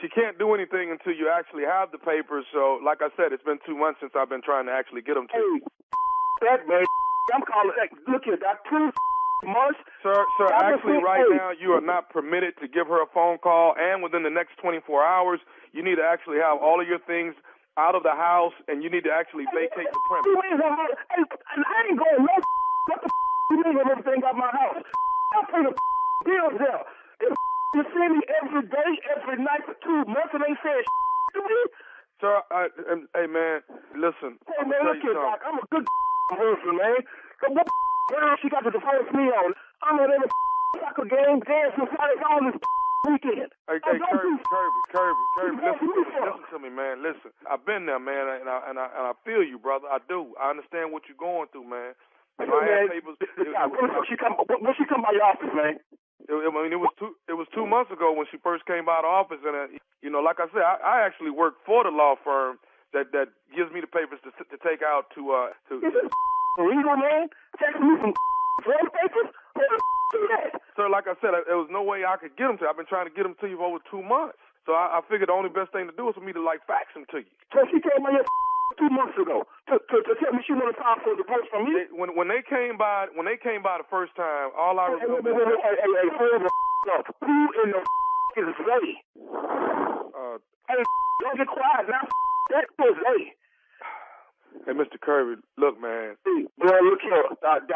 she can't do anything until you actually have the papers. So, like I said, it's been 2 months since I've been trying to actually get them to you. That man, I'm calling. Look here, Doc. 2 months. Sir, actually, right now, you are not permitted to give her a phone call, and within the next 24 hours, you need to actually have all of your things out of the house, and you need to actually vacate the premise. Hey, I ain't going no. What the you mean everything out my house? I pay the bills there. You see me every day, every night for 2 months, and they said to me. Sir, hey, man, listen. Hey, man, look here, Doc. I'm a good person, man. So what girl she got to divorce me on? I'm on every soccer game, dance, and Friday all this weekend. Hey, Kirby, listen to me, man. Listen, I've been there, man, and I feel you, brother. I do. I understand what you're going through, man. If I had papers, when she come by your office, man? I mean, it was 2 months ago when she first came by the office, and like I said, I actually work for the law firm that gives me the papers to take out to. Is this legal, man? Taking me some drug papers? Sir, like I said, there was no way I could get them to you. I've been trying to get them to you for over 2 months. So I figured the only best thing to do is for me to fax them to you. So she came by here 2 months ago to tell me she wanted to file for a divorce from me. When they came by the first time, all I remember. Hey, hold up. Who in the is they? Hey, don't get quiet now. That was they. Hey, Mr. Kirby, look, man. Hey, boy, look here, Doc.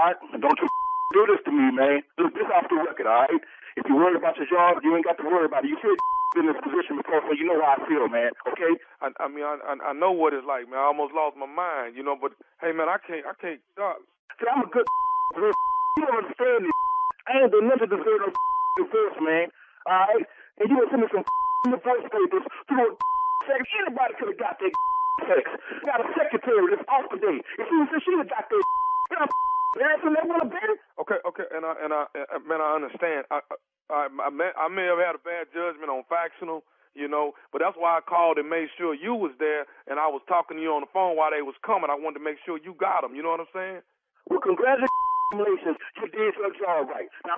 Don't you do this to me, man. Look, this off the record, all right? If you're worried about your job, you ain't got to worry about it. You should in this position before, so you know how I feel, man. Okay? I mean, I know what it's like, man. I almost lost my mind, but hey, man, I can't. See, I'm a good person. You don't understand this. I ain't been nothing to deserve no divorce, man. All right? And you would send me some divorce papers to a sex. Anybody could have got that sex. Got a secretary that's off today. If she would have got that, Okay, and I understand. I may have had a bad judgment on factional, but that's why I called and made sure you was there, and I was talking to you on the phone while they was coming. I wanted to make sure you got them. You know what I'm saying? Well, congratulations, you did your job right. Now,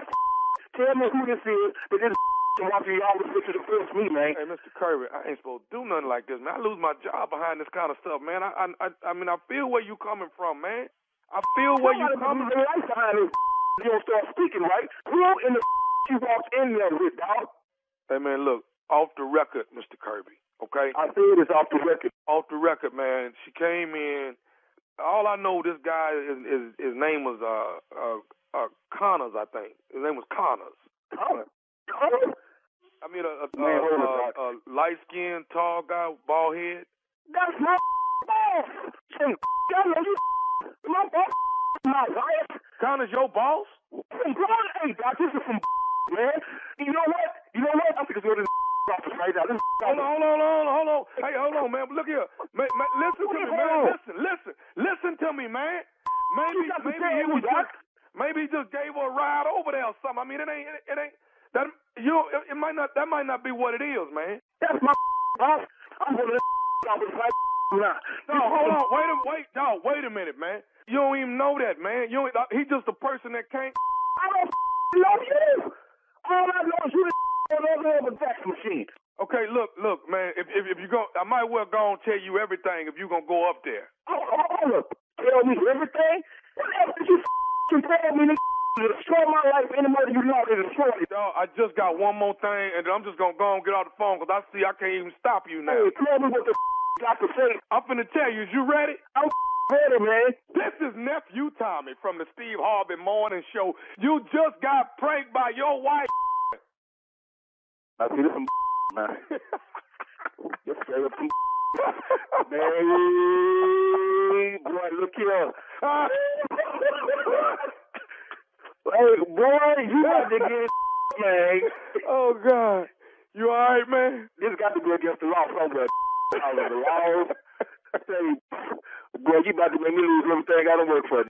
tell me who this is, but this wants you always to divorce me, man. Hey, Mr. Kirby, I ain't supposed to do nothing like this, man. I lose my job behind this kind of stuff, man. I mean, I feel where you coming from, man. I feel where you coming from. You don't start speaking, right? Who in the you walked in there with, dog? Hey, man, look, off the record, Mr. Kirby, okay? I said it's off the record. Off the record, man. She came in. All I know, this guy, his name was Connors, I think. His name was Connors. Connors? I mean, a light-skinned, tall guy, bald head. That's my boss. My boss. My wife. Connors, your boss? Hey, Doc, this is some man. You know what? I'm going to go to the office right now. Hold on. Hey, hold on, man. Look here. Listen to me, man. Listen to me, man. Maybe he just gave her a ride over there or something. I mean, it ain't that. That might not be what it is, man. That's my boss. I'm going to the office right now. No, hold on. Wait a minute, man. You don't even know that, man. He's just a person that can't. I don't know you. All I know is you on the fax machine. Okay, look, man. If you go, I might well go and tell you everything if you gonna go up there. Hold up. Tell me everything? What else did you tell me to destroy my life any more than you know to destroy it? Dog, I just got one more thing, and then I'm just gonna go and get off the phone because I can't even stop you now. Hey, tell me what the got to say. I'm finna tell you. Is you ready? I'm ready, man. This is Nephew Tommy from the Steve Harvey Morning Show. You just got pranked by your wife. I see this some man. Just straight up some man. Boy, look here. Hey, boy, you got to get man. Oh, God. You all right, man? This got to be against the law somewhere. Out of the law. Say, boy, you about to make me lose everything I don't work for.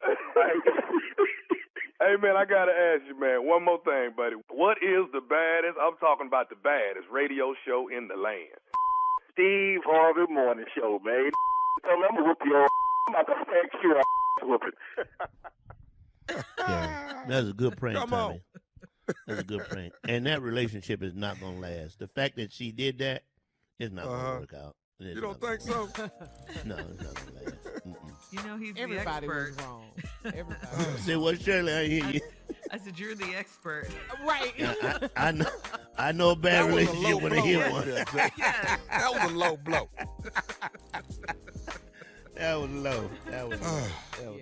Hey, man, I got to ask you, man, one more thing, buddy. What is the baddest, I'm talking about the baddest radio show in the land? Steve Harvey Morning Show, man. Tell me I'm going to whoop your I'm about to thank you whooping. Yeah, that's a good prank, Come Tommy. That's a good prank. And that relationship is not going to last. The fact that she did that is not going to work out. You don't think so? No, it's not going to last. Mm-mm. You know, he's Everybody the was expert. wrong. Everybody. Say what, Shirley? I hear you. I said, you're the expert. Right. I know a bad That was a relationship low when I blow hear right one. there, Jack. That was a low blow. That was low. That was low.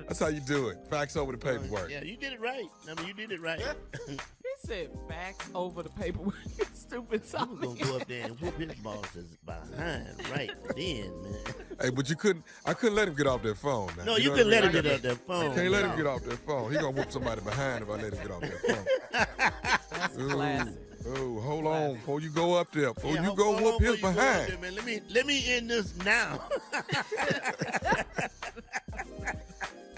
That's how you do it. Facts over the paperwork. Yeah, you did it right. I mean, you did it right. He said facts over the paperwork. Stupid I was going Tommy. to go up there and whoop his bosses behind right then, man. Hey, but I couldn't let him get off that phone. Now. No, you know couldn't what I let mean? him get off that phone. Can't let him get off that phone. He gonna whoop somebody behind if I let him get off that phone. That's classic. Oh, hold on before you go up there. Before Yeah, you go hold whoop on his before you go up behind. there, man. Let me end this now.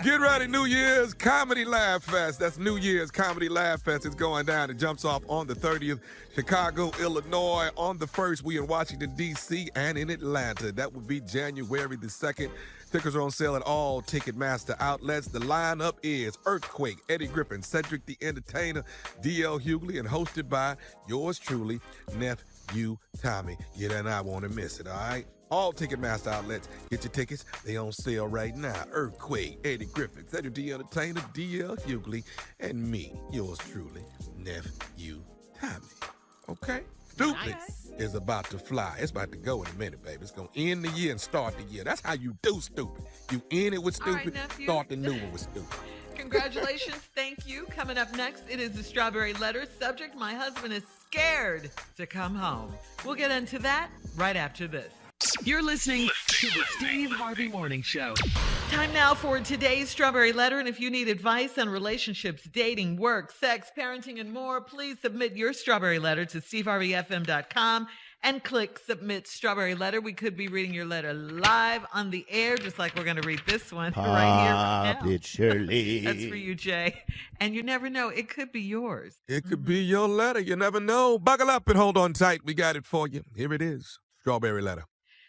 Get ready, New Year's Comedy Laugh Fest. That's New Year's Comedy Laugh Fest. It's going down. It jumps off on the 30th, Chicago, Illinois. On the 1st, we in Washington, D.C. and in Atlanta. That would be January the 2nd. Tickets are on sale at all Ticketmaster outlets. The lineup is Earthquake, Eddie Griffin, Cedric the Entertainer, D.L. Hughley, and hosted by yours truly, Nephew Tommy. You do not want to miss it, all right? All Ticketmaster outlets. Get your tickets. They on sale right now. Earthquake, Eddie Griffin, Cedric the Entertainer, D.L. Hughley, and me, yours truly, Nephew Tommy. Okay? Stupid Nice. is about to fly. It's about to go in a minute, baby. It's going to end the year and start the year. That's how you do stupid. You end it with All right, stupid, nephew. start the new one with stupid. Congratulations. Thank you. Coming up next, it is the Strawberry Letter. Subject, my husband is scared to come home. We'll get into that right after this. You're listening to the Steve Harvey Morning Show. Time now for today's Strawberry Letter. And if you need advice on relationships, dating, work, sex, parenting, and more, please submit your Strawberry Letter to steveharveyfm.com and click Submit Strawberry Letter. We could be reading your letter live on the air, just like we're going to read this one right here. Right now. It Shirley. That's for you, Jay. And you never know, it could be yours. It could be your letter. You never know. Buckle up and hold on tight. We got it for you. Here it is. Strawberry Letter.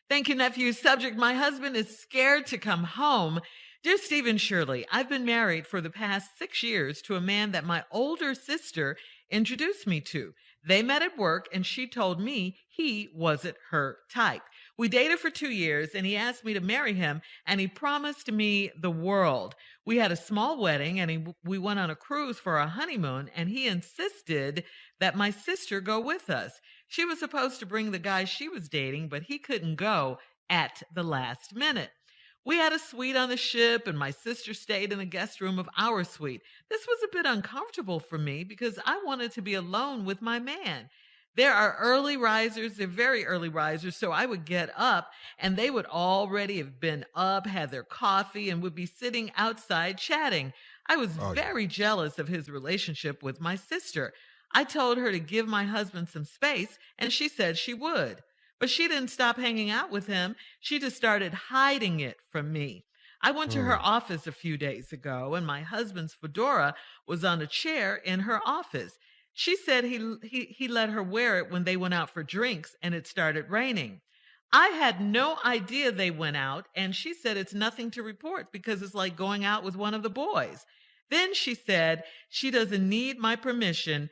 Thank you, nephew. Subject, my husband is scared to come home. Dear Steve and Shirley, I've been married for the past 6 years to a man that my older sister introduced me to. They met at work and she told me he wasn't her type. We dated for 2 years and he asked me to marry him and he promised me the world. We had a small wedding and we went on a cruise for our honeymoon and he insisted that my sister go with us. She was supposed to bring the guy she was dating, but he couldn't go at the last minute. We had a suite on the ship and my sister stayed in the guest room of our suite. This was a bit uncomfortable for me because I wanted to be alone with my man. There are early risers, they're very early risers, so I would get up and they would already have been up, had their coffee, and would be sitting outside chatting. I was very jealous of his relationship with my sister. I told her to give my husband some space, and she said she would. But she didn't stop hanging out with him. She just started hiding it from me. I went to her office a few days ago, and my husband's fedora was on a chair in her office. She said he let her wear it when they went out for drinks, and it started raining. I had no idea they went out, and she said it's nothing to report because it's like going out with one of the boys. Then she said she doesn't need my permission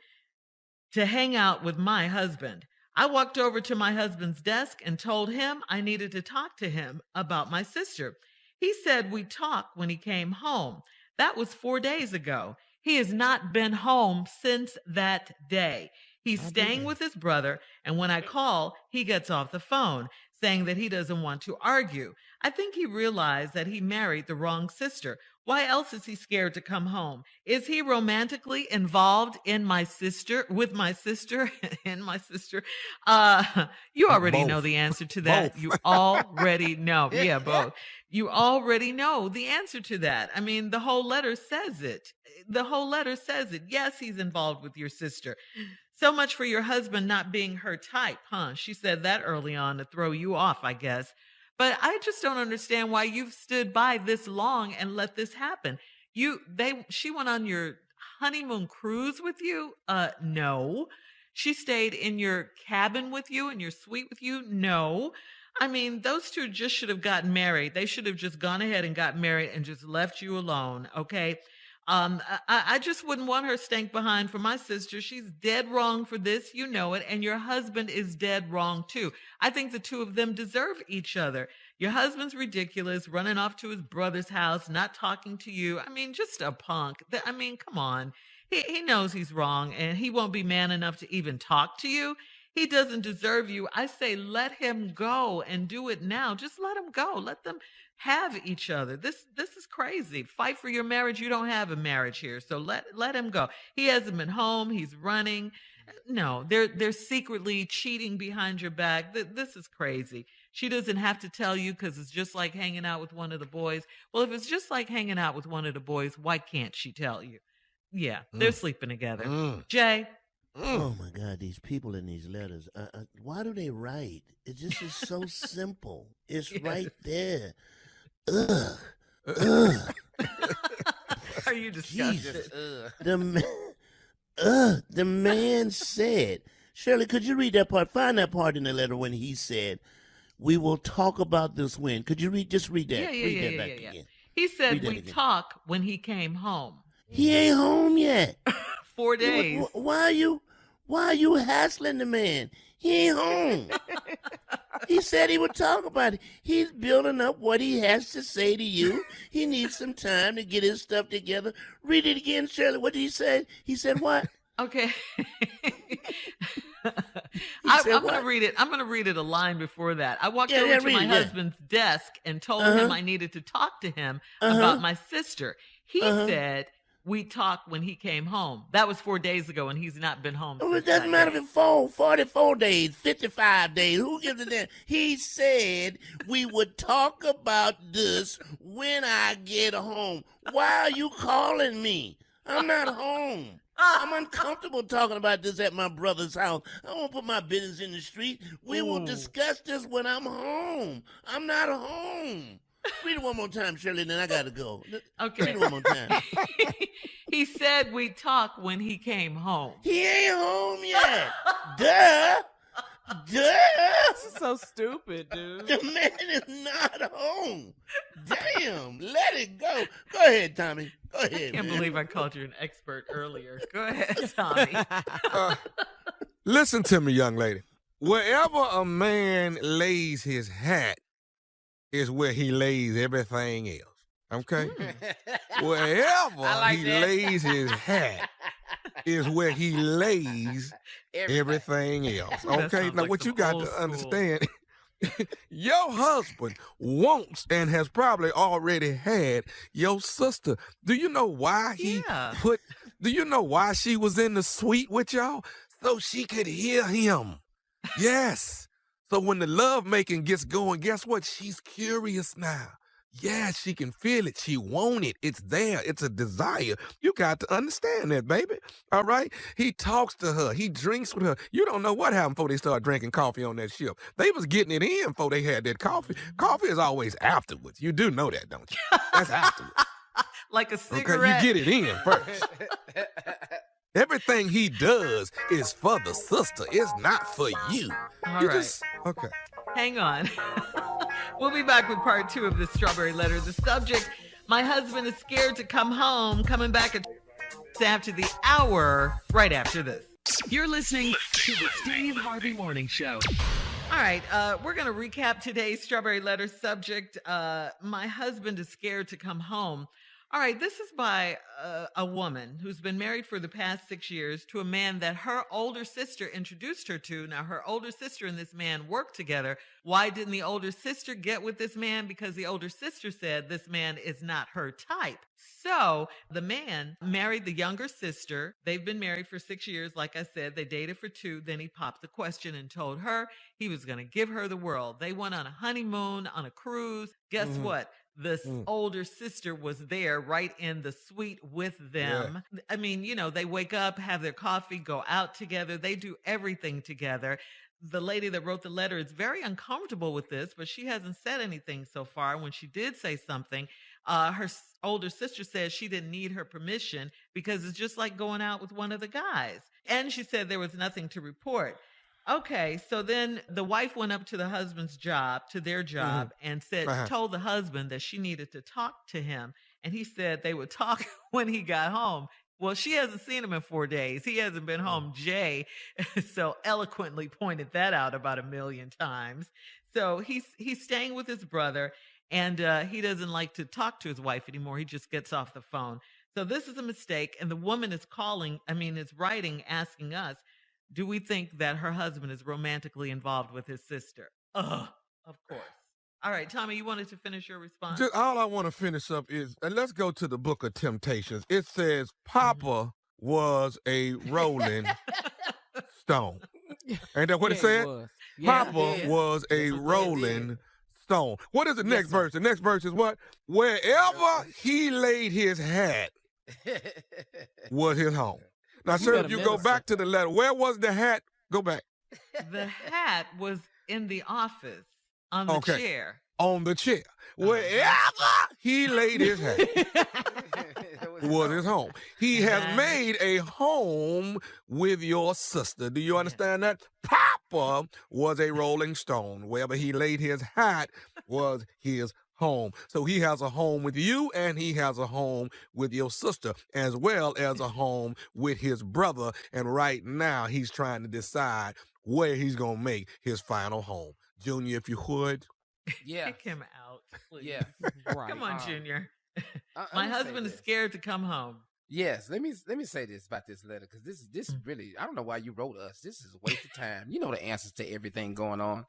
to hang out with my husband. I walked over to my husband's desk and told him I needed to talk to him about my sister. He said we'd talk when he came home. That was 4 days ago. He has not been home since that day. He's staying with his brother, and when I call, he gets off the phone, saying that he doesn't want to argue. I think he realized that he married the wrong sister. Why else is he scared to come home? Is he romantically involved in my sister, with my sister, in my sister? You already know the answer to that. Both. You already know. Yeah, both. You already know the answer to that. I mean, the whole letter says it. The whole letter says it. Yes, he's involved with your sister. So much for your husband not being her type, huh? She said that early on to throw you off, I guess. But I just don't understand why you've stood by this long and let this happen. She went on your honeymoon cruise with you? No. She stayed in your cabin with you, in your suite with you? No. I mean, those two just should have gotten married. They should have just gone ahead and got married and just left you alone, okay? I just wouldn't want her stank behind for my sister. She's dead wrong for this, you know it, and your husband is dead wrong too. I think the two of them deserve each other. Your husband's ridiculous, running off to his brother's house, not talking to you. I mean, just a punk. I mean, come on. He knows he's wrong, and he won't be man enough to even talk to you. He doesn't deserve you. I say let him go and do it now. Just let him go. Let them have each other. This is crazy. Fight for your marriage. You don't have a marriage here. So let him go. He hasn't been home. He's running. No, they're secretly cheating behind your back. This is crazy. She doesn't have to tell you because it's just like hanging out with one of the boys. Well, if it's just like hanging out with one of the boys, why can't she tell you? Yeah, they're sleeping together. Jay? Oh, my God, these people in these letters. Why do they write? It just is so simple. It's right there. Ugh. Are you disgusted? The man said, Shirley, could you read that part? Find that part in the letter when he said, we will talk about this when. Could you just read that? Read that back again. He said we talk when he came home. He ain't home yet. 4 days. Why are you hassling the man? He ain't home. He said he would talk about it. He's building up what he has to say to you. He needs some time to get his stuff together. Read it again, Shirley. What did he say? He said what? Okay. I'm going to read it. I'm going to read it a line before that. I walked over to my husband's desk and told him I needed to talk to him about my sister. He said we talked when he came home. That was 4 days ago, and he's not been home. Oh, it doesn't matter if it's 44 days, 55 days. Who gives a damn? He said we would talk about this when I get home. Why are you calling me? I'm not home. I'm uncomfortable talking about this at my brother's house. I won't put my business in the street. We will discuss this when I'm home. I'm not home. Read it one more time, Shirley, then I got to go. Okay. Read it one more time. He said we talk when he came home. He ain't home yet. Duh. This is so stupid, dude. The man is not home. Damn. Let it go. Go ahead, Tommy. Go ahead. I can't believe I called you an expert earlier. Go ahead, Tommy. Listen to me, young lady. Wherever a man lays his hat is where he lays everything else. Okay? Wherever he lays his hat is where he lays everything else. Okay? Now, what you got to understand, your husband wants and has probably already had your sister. Do you know why do you know why she was in the suite with y'all? So she could hear him. Yes. So when the love making gets going, guess what? She's curious now. Yeah, she can feel it. She wants it. It's there. It's a desire. You got to understand that, baby. All right? He talks to her. He drinks with her. You don't know what happened before they started drinking coffee on that ship. They was getting it in before they had that coffee. Coffee is always afterwards. You do know that, don't you? That's afterwards. Like a cigarette. Okay, you get it in first. Everything he does is for the sister. It's not for you. All right. Okay. Hang on. We'll be back with part 2 of the Strawberry Letter. The subject, my husband is scared to come home, coming back after the hour, right after this. You're listening to the Steve Harvey Morning Show. All right, we're going to recap today's Strawberry Letter subject. My husband is scared to come home. All right, this is by a woman who's been married for the past 6 years to a man that her older sister introduced her to. Now, her older sister and this man work together. Why didn't the older sister get with this man? Because the older sister said this man is not her type. So the man married the younger sister. They've been married for 6 years. Like I said, they dated for 2. Then he popped the question and told her he was going to give her the world. They went on a honeymoon, on a cruise. Guess what? This older sister was there right in the suite with them. Yeah. I mean, you know, they wake up, have their coffee, go out together. They do everything together. The lady that wrote the letter is very uncomfortable with this, but she hasn't said anything so far. When she did say something, older sister says she didn't need her permission because it's just like going out with one of the guys. And she said there was nothing to report. Okay, so then the wife went up to the husband's job, to their job, and told the husband that she needed to talk to him. And he said they would talk when he got home. Well, she hasn't seen him in 4 days. He hasn't been home. Jay so eloquently pointed that out about 1 million times. So he's staying with his brother, and he doesn't like to talk to his wife anymore. He just gets off the phone. So this is a mistake. And the woman is writing, asking us, do we think that her husband is romantically involved with his sister? Of course. All right, Tommy, you wanted to finish your response? All I want to finish up is, let's go to the Book of Temptations. It says, Papa was a rolling stone. Ain't that what it said? Papa was a rolling stone. What is the next verse? The next verse is what? Wherever he laid his hat was his home. Now, sir, if you go back to the letter, where was the hat? Go back. The hat was in the office on the chair. On the chair. Wherever he laid his hat was his home. He has made a home with your sister. Do you understand that? Papa was a rolling stone. Wherever he laid his hat was his home. So he has a home with you, and he has a home with your sister, as well as a home with his brother. And right now, he's trying to decide where he's going to make his final home. Junior, if you would. Yeah. Kick him out, please. Yeah. Right. Come on, Junior. My husband is scared to come home. Yes, let me say this about this letter, because this is really, I don't know why you wrote us. This is a waste of time. You know the answers to everything going on.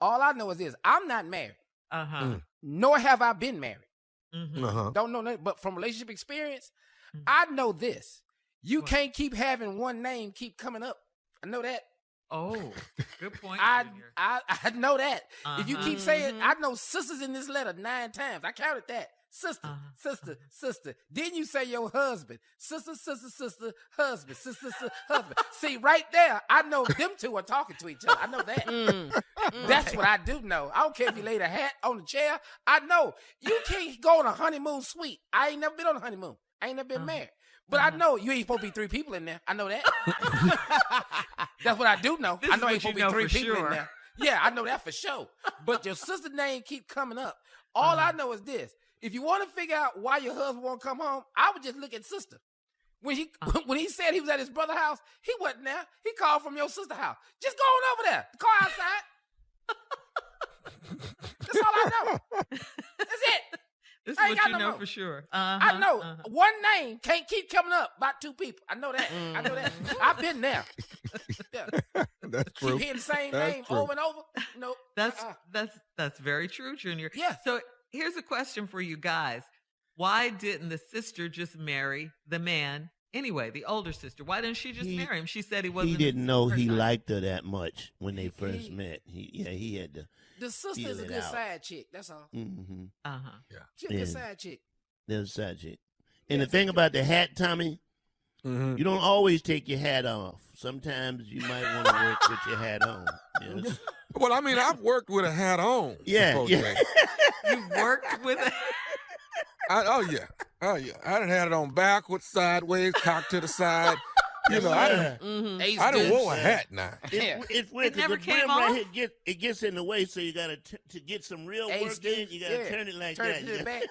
All I know is this: I'm not married. Nor have I been married. Don't know nothing, but from relationship experience, I know this: you can't keep having one name keep coming up. I know that. Oh, good point. I know that. If you keep saying, I know sisters in this letter 9 times. I counted that. Sister, sister, sister. Then you say your husband. Sister, sister, sister, husband. Sister, sister, husband. See, right there, I know them two are talking to each other. I know that. That's what I do know. I don't care if you laid a hat on the chair. I know. You can't go on a honeymoon suite. I ain't never been on a honeymoon. I ain't never been married. But I know you ain't supposed to be 3 people in there. I know that. That's what I do know. I know ain't supposed to be 3 people in there. Yeah, I know that for sure. But your sister's name keep coming up. All I know is this: if you want to figure out why your husband won't come home, I would just look at sister. When he said he was at his brother's house, he wasn't there. He called from your sister's house. Just go on over there. The car outside. That's all I know. That's it. This is what you know for sure. I know one name can't keep coming up about 2 people. I know that. I know that. I've been there. Yeah. That's true. Keep hearing the same name over and over. No. That's very true, Junior. Yeah. So here's a question for you guys: why didn't the sister just marry the man anyway? The older sister. Why didn't she just marry him? She said he wasn't. He didn't know he liked her that much when they first met. He had to. The sister is a good side chick. That's all. Yeah. She's a good side chick. There's a side chick. And the thing about the hat, Tommy, you don't always take your hat off. Sometimes you might want to work with your hat on. Yes. Well, I mean, I've worked with a hat on. Yeah. You've worked with a Oh, yeah. I done had it on backwards, sideways, cocked to the side. You know, I done wore a hat now. It's weird because the brim right here gets in the way, so you got to get some real work in. You got to turn it like that. Turn it to the back.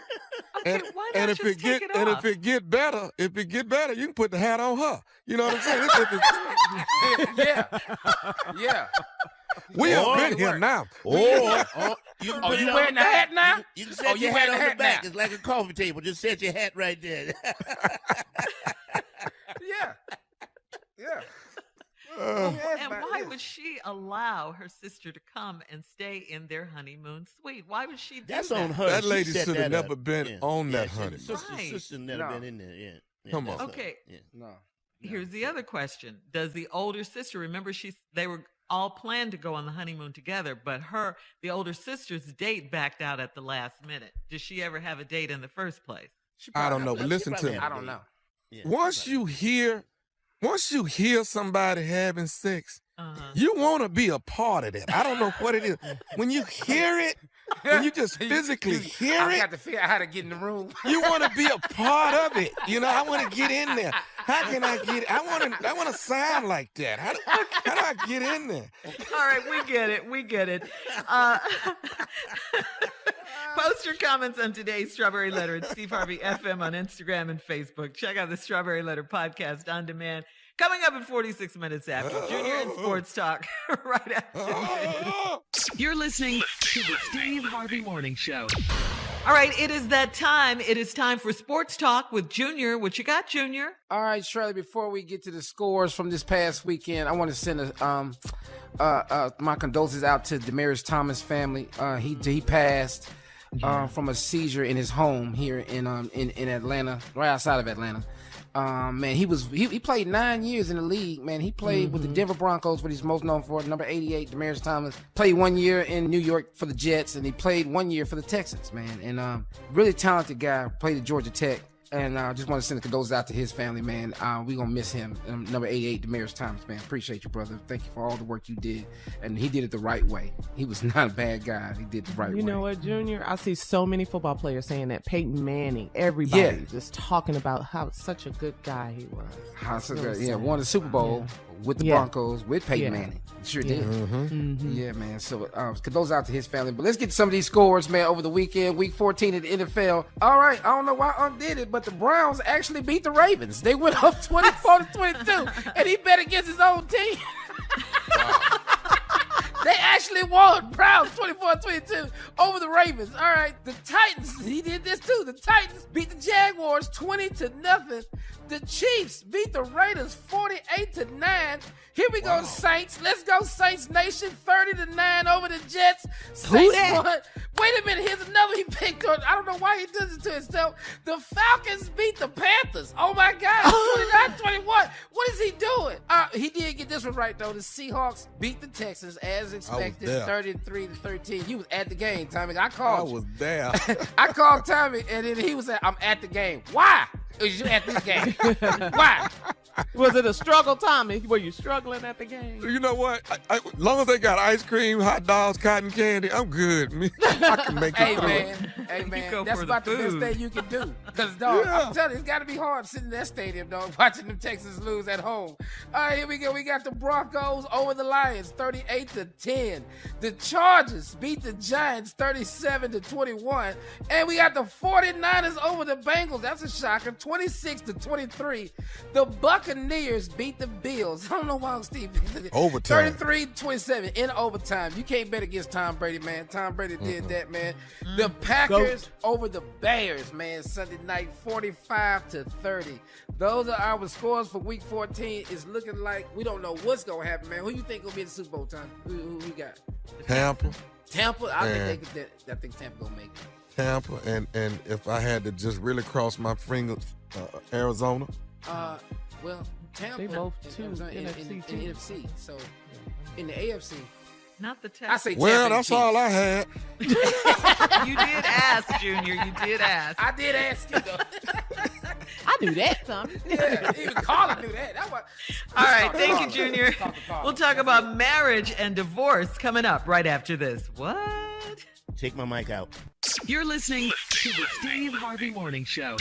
And if it get better, you can put the hat on her. You know what I'm saying? Yeah. We have been here now. You wearing the hat now? You can set your hat on the back. It's like a coffee table. Just set your hat right there. Yeah. And why would she allow her sister to come and stay in their honeymoon suite? Why would she do that? That's on her. That lady should have never been on that honeymoon. Sister never been in there. Yeah. Come on. Okay. No. Here's the other question: does the older sister remember they were all planned to go on the honeymoon together, but the older sister's date backed out at the last minute? Did she ever have a date in the first place? I don't know, but listen to me. I don't know. Yeah, once you hear somebody having sex, You want to be a part of that. I don't know what it is. When you hear it, when you just physically hear I it, got to figure out how to get in the room. you want to be a part of it. You know, I want to get in there. How can I get? I want to sound like that. How do I get in there? All right, we get it. We get it. Post your comments on today's Strawberry Letter at Steve Harvey FM on Instagram and Facebook. Check out the Strawberry Letter podcast on demand. Coming up in 46 minutes after Junior and Sports Talk, right after this. You're listening to the Steve Harvey Morning Show. All right, it is that time. It is time for Sports Talk with Junior. What you got, Junior? All right, Shirley, before we get to the scores from this past weekend, I want to send my condolences out to Demaryius Thomas' family. He passed from a seizure in his home here in Atlanta, right outside of Atlanta. Man, he played 9 years in the league. Man, he played with the Denver Broncos, what he's most known for, number 88, Demaryius Thomas. Played 1 year in New York for the Jets, and he played 1 year for the Texans, man. And really talented guy, played at Georgia Tech. And I just want to send a condolences out to his family, man. We're going to miss him. Number 88, Demaryius Thomas, man. Appreciate you, brother. Thank you for all the work you did. And he did it the right way. He was not a bad guy. He did it the right way. You know what, Junior? I see so many football players saying that. Peyton Manning, everybody just talking about how such a good guy he was. Won the Super Bowl with the Broncos with Peyton Manning. Sure did. Yeah, man. So condolences out to his family. But let's get to some of these scores, man, over the weekend. Week 14 in the NFL. All right, I don't know why Unc did it, but the Browns actually beat the Ravens. They went up 24-22, and he bet against his own team. They actually won. Browns 24-22 over the Ravens. All right, the Titans, he did this too. The Titans beat the Jaguars 20-0. The Chiefs beat the Raiders 48-9. Here we go, Saints. Let's go, Saints Nation. 30-9 over the Jets. Saints won. Wait a minute. Here's another he picked on. I don't know why he does it to himself. The Falcons beat the Panthers. Oh, my God. 29-21. What is he doing? He did get this one right, though. The Seahawks beat the Texans as expected, 33-13. He was at the game, Tommy. I was there. I called Tommy, and then he was at, I'm at the game. Why? Was you at this game? Why? Was it a struggle, Tommy? Were you struggling at the game? You know what? As long as they got ice cream, hot dogs, cotton candy, I'm good. I can make it through. Hey, man, that's about the best thing you can do. Because, dog, I'm telling you, it's got to be hard sitting in that stadium, dog, watching them Texans lose at home. All right, here we go. We got the Broncos over the Lions, 38-10. The Chargers beat the Giants, 37-21. And we got the 49ers over the Bengals. That's a shocker, 26-23. The Buccaneers beat the Bills. I don't know why Steve. Overtime. 33-27 in overtime. You can't bet against Tom Brady, man. Tom Brady did that, man. The Packers over the Bears, man. Sunday night, 45-30. Those are our scores for Week 14. It's looking like we don't know what's gonna happen, man. Who you think gonna be in the Super Bowl, Tom? Who we got? Tampa. I think Tampa gonna make it. Tampa, and if I had to just really cross my fingers, Arizona. Well, Tampa. They both two in NFC. So in the AFC. Not the Texans. I say Tampa. Well, that's all I had. You did ask, Junior. You did ask. I did ask you, though. I knew that, Tommy. Yeah, even Carla knew that. All right, thank you, Junior. We'll talk about marriage and divorce coming up right after this. What? Take my mic out. You're listening to the Steve Harvey Morning Show.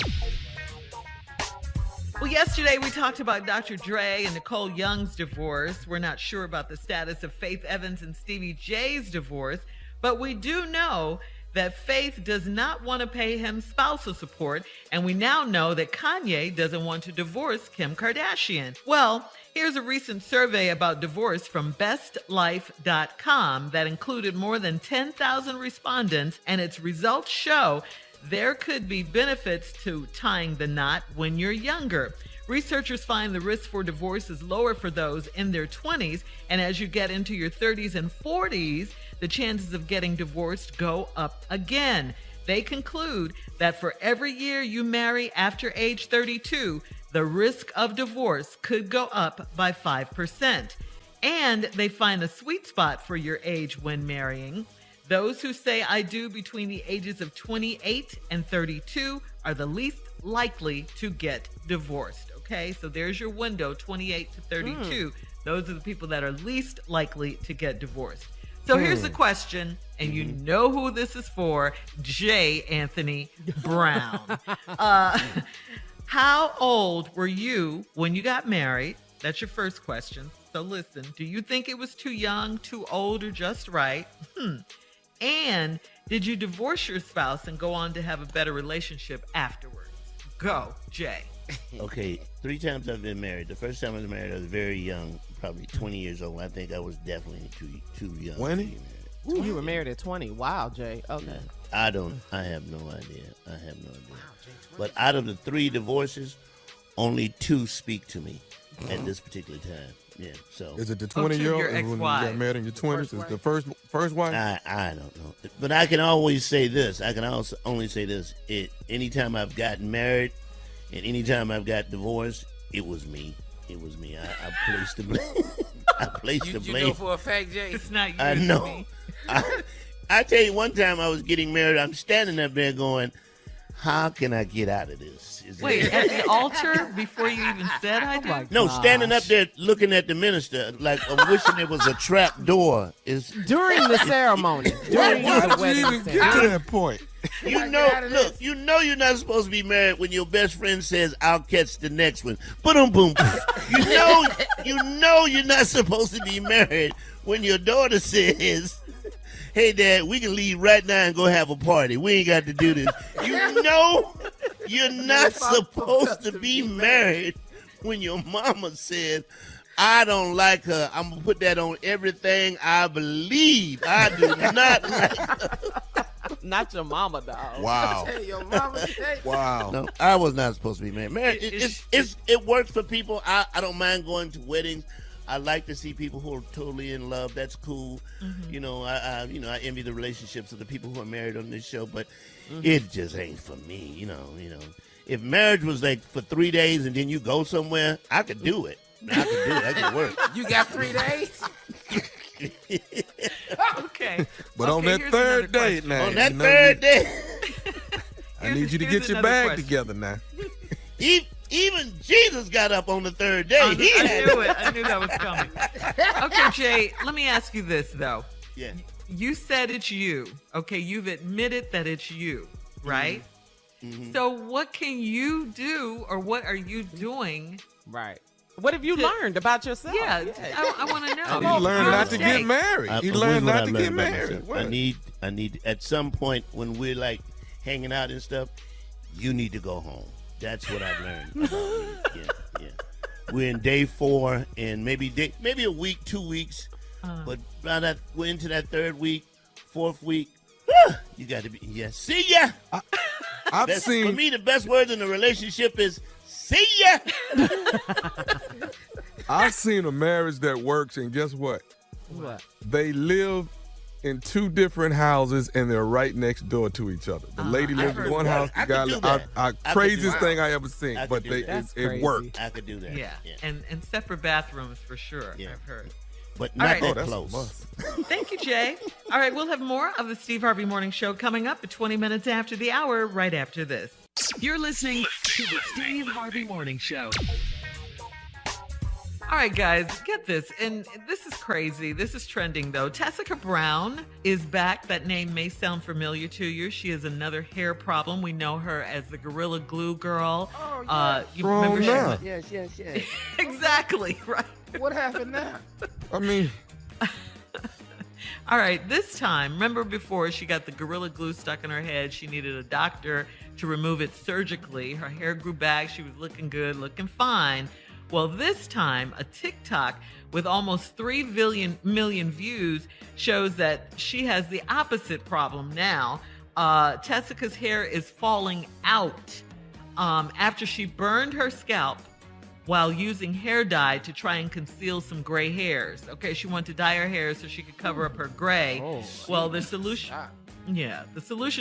Well, yesterday we talked about Dr. Dre and Nicole Young's divorce. We're not sure about the status of Faith Evans and Stevie J's divorce, but we do know that Faith does not want to pay him spousal support, and we now know that Kanye doesn't want to divorce Kim Kardashian. Well, here's a recent survey about divorce from bestlife.com that included more than 10,000 respondents, and its results show there could be benefits to tying the knot when you're younger. Researchers find the risk for divorce is lower for those in their 20s, and as you get into your 30s and 40s, the chances of getting divorced go up again. They conclude that for every year you marry after age 32, the risk of divorce could go up by 5%. And they find a sweet spot for your age when marrying. Those who say I do between the ages of 28 and 32 are the least likely to get divorced. Okay, so there's your window, 28 to 32. Those are the people that are least likely to get divorced. So here's the question, and you know who this is for, J. Anthony Brown. How old were you when you got married? That's your first question. So listen, do you think it was too young, too old, or just right? And did you divorce your spouse and go on to have a better relationship afterwards? Go, Jay. Okay, 3 times I've been married. The first time I was married, I was very young, probably 20 years old. I think I was definitely too young. 20? Ooh, you were married at 20. Wow, Jay. Okay. I have no idea. But out of the 3 divorces, only 2 speak to me at this particular time. Yeah, so. Is it the 20-year-old when you got married in your 20s? Is the first wife? I don't know. But I can always say this. I can also only say this. Anytime I've gotten married and anytime I've got divorced, it was me. It was me. I placed the blame. I placed the blame. You know for a fact, Jay? It's not you. I know. I tell you, one time I was getting married. I'm standing up there going, how can I get out of this? Wait, at the altar before you even said I do? No, standing up there looking at the minister like I'm wishing there was a trap door. During the ceremony. Why did you even get to that point? You know, you know you're not supposed to be married when your best friend says, I'll catch the next one. Boom, boom. You know you're not supposed to be married when your daughter says, hey, Dad, we can leave right now and go have a party. We ain't got to do this. You know you're not supposed to be married when your mama said, I don't like her. I'm going to put that on everything I believe. I do not like her. Not your mama, dog. Wow. Your mama. Wow. No, I was not supposed to be married. It works for people. I don't mind going to weddings. I like to see people who are totally in love. That's cool. You know, I envy the relationships of the people who are married on this show, but it just ain't for me. You know, if marriage was like for 3 days and then you go somewhere, I could do it. I could work. You got 3 days? Okay. But on that third date now. On that third date. I need you to get your bag together now. Even Jesus got up on the third day. I knew it. I knew that was coming. Okay, Jay, let me ask you this, though. Yeah. You said it's you. Okay, you've admitted that it's you, right? So what can you do, or what are you doing? Right. What have you learned about yourself? Yeah, I want to know. He learned not to get married. He learned not to get married. I need at some point when we're like hanging out and stuff, you need to go home. That's what I've learned. Yeah. We're in day 4 and maybe a week, 2 weeks, but by that we're into that 3rd week, 4th week. You got to be see ya. For me, the best words in a relationship is see ya. I've seen a marriage that works, and guess what? What? They live in 2 different houses, and they're right next door to each other. The lady lives in one house. The guy craziest thing I ever seen, but it worked. I could do that. Yeah. And separate bathrooms for sure. Yeah. I've heard. But not that that's close. Thank you, Jay. All right, we'll have more of the Steve Harvey Morning Show coming up at 20 minutes after the hour, right after this. You're listening to the Steve Harvey Morning Show. All right, guys, get this. And this is crazy. This is trending, though. Tessica Brown is back. That name may sound familiar to you. She has another hair problem. We know her as the Gorilla Glue Girl. Oh, yeah. You remember now. Yes. Exactly, right. What happened now? I mean, all right, this time, remember before she got the Gorilla Glue stuck in her head, she needed a doctor to remove it surgically. Her hair grew back. She was looking good, looking fine. Well, this time, a TikTok with almost 3 million views shows that she has the opposite problem now. Tessica's hair is falling out after she burned her scalp while using hair dye to try and conceal some gray hairs. Okay, she wanted to dye her hair so she could cover up her gray. Well, the solution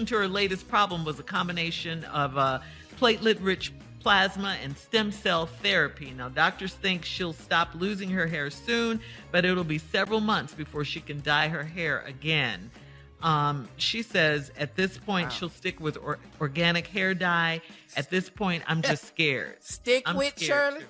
to her latest problem was a combination of platelet-rich plasma and stem cell therapy. Now, doctors think she'll stop losing her hair soon, but it'll be several months before she can dye her hair again. She says at this point she'll stick with organic hair dye. At this point, I'm just scared. Stick I'm with scared Shirley? too.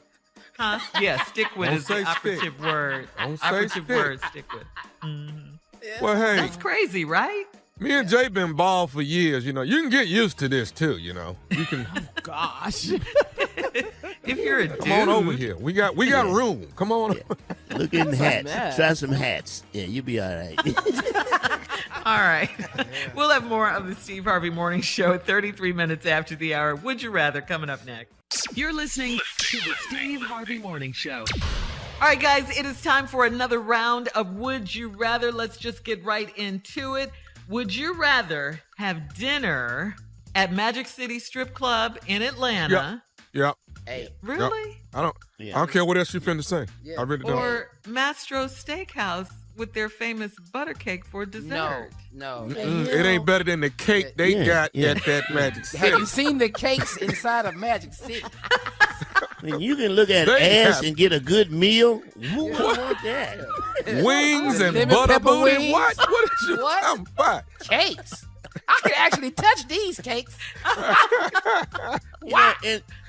Huh? Yeah, stick with Don't is the say operative stick. word. Don't say Operative stick. word, stick with. Mhm. Well, hey, That's crazy, right? me and Jay been bald for years. You can get used to this too. You can Gosh. If you're a dude. come on over here. We got room. Come on. Look in That's a hats. mess. Try some hats. Yeah, you'll be all right. All right. We'll have more of the Steve Harvey Morning Show at 33 minutes after the hour. Would you rather? Coming up next. You're listening to the Steve Harvey Morning Show. All right, guys, it is time for another round of Would You Rather. Let's just get right into it. Would you rather have dinner at Magic City Strip Club in Atlanta? Yep. Hey, Really? I don't care what else you finna say. Yeah. I really don't. Or Mastro's Steakhouse with their famous butter cake for dessert? no. It ain't better than the cake they got at that Magic City. Have you seen the cakes inside of Magic City? When you can look at They ass have- and get a good meal, who would want that? Wings and Lemon butter pepper booty? wings? What? What is you What? talking about? Cakes. I can actually touch these cakes. You know,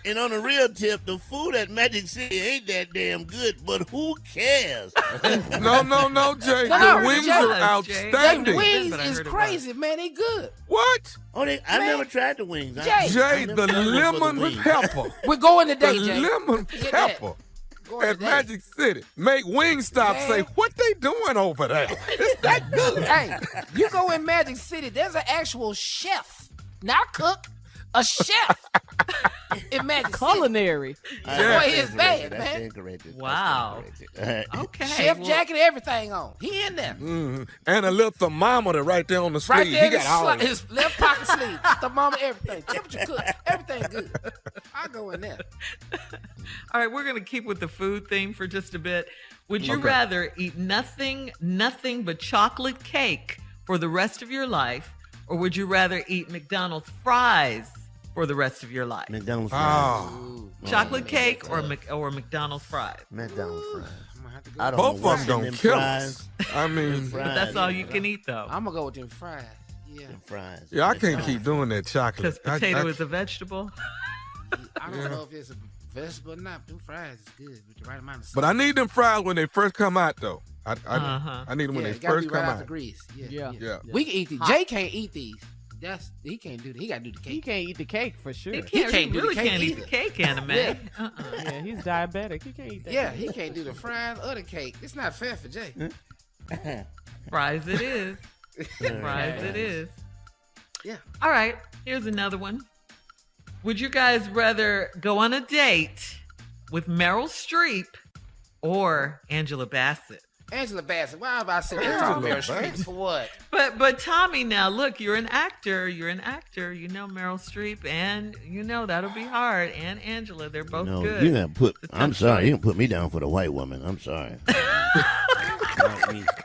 and on a real tip, the food at Magic City ain't that damn good, but who cares? No, Jay. No, The wings Jay. are They outstanding. They wings But I is heard about crazy, man. They good. What? I never tried the wings. Jay. Jay, the lemon pepper. We're going The today, Jay. lemon Get that. pepper Going at today. Magic City. Make Wingstop Man. say, what they doing over there? It's that good. Hey, you go in Magic City, there's an actual chef, not cook, a chef in Magic Culinary. City. Boy, it's bad, man. Incorrect. Wow. Okay. Chef well, jacket, everything on. He in there. Mhm. And a little thermometer right there on the sleeve. Right there, He got all of it. his left pocket sleeve, thermometer, everything, temperature cook, everything good. I go in there. All right, we're going to keep with the food theme for just a bit. Would you Okay. rather eat nothing but chocolate cake for the rest of your life, or would you rather eat McDonald's fries for the rest of your life? McDonald's fries. Oh, Chocolate cake or McDonald's fries? McDonald's fries. I'm gonna have to go. I don't both know of what's them in gonna them kill fries. us. I mean, Fries, But that's all yeah. you can eat, though. I'm gonna go with them fries. Yeah. Them fries. yeah, I can't keep doing that chocolate. Because potato I- is a vegetable. I don't know if it's a vegetable or not. Them fries is good with the right amount of salt. But I need them fries when they first come out, though. I Uh-huh. need them when yeah, they it gotta first be right come out the out. grease. Yeah. Yeah. We can eat these. Jay can't eat these. He can't do that. He gotta do the He cake. can't eat the cake for sure. He can't do the really cake can't eat either. the cake, anime. Yeah. Yeah, he's diabetic. He can't eat that. Yeah, cake. he can't do the fries or the cake. It's not fair for Jay. Fries it is. Fries it is. Yeah. All right, here's another one. Would you guys rather go on a date with Meryl Streep or Angela Bassett? Angela Bassett. Why am I sitting there talking Meryl Streep for what? But Tommy, now look, you're an actor. You know Meryl Streep, and that'll be hard. And Angela, they're both No, good. you gonna put. It's a I'm tough sorry. choice. You can put me down for the white woman. I'm sorry.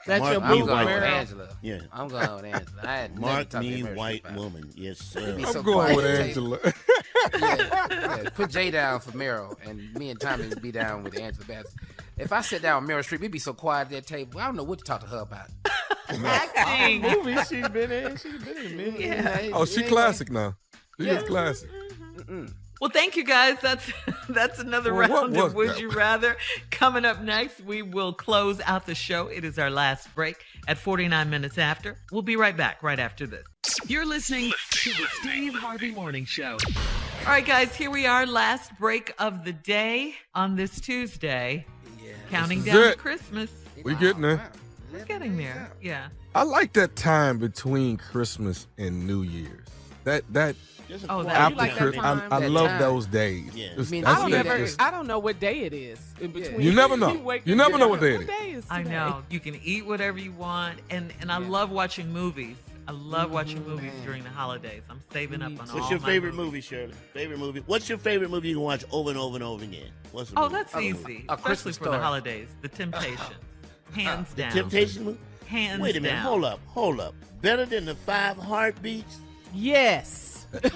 That's your I'm boo, going with Meryl. Angela. Yeah. I'm going with Angela. I had never Mark talked to me Meryl Streep white about it. woman. Yes, sir. It'd be I'm so going with quiet. Angela. Yeah. Put Jay down for Meryl, and me and Tommy would be down with Angela Bassett. If I sit down with Meryl Streep, it'd be so quiet at that table. I don't know what to talk to her about. Acting. Movies she's been in. She's been in many. Yeah. Oh, she classic now. She is classic. Well, thank you guys. That's another Well, what round was of Would that? You Rather. Coming up next, we will close out the show. It is our last break at 49 minutes after. We'll be right back right after this. You're listening to the Steve Harvey Morning Show. All right, guys, here we are. Last break of the day on this Tuesday. Counting This is down to it. Christmas. We getting there. We're getting there. Yeah. I like that time between Christmas and New Year's. That Oh, that after you like that Christmas, time? I That love time. those days. Yeah. It's- I mean, that's I don't just- ever. just- I don't know what day it is in between. You never know. wake You up, never you're know like, what day it is. What day is I today? know. You can eat whatever you want. And I love watching movies. I love watching movies during the holidays. I'm saving up on all What's your my favorite movies. movie, Shirley? Favorite movie? What's your favorite movie you can watch over and over and over again? What's the Oh, movie? that's easy. A Especially Christmas for the Story. holidays. The Temptations. Hands The down. Temptation movie? Hands Wait a minute. down. Hold up. Better than the 5 Heartbeats? Yes.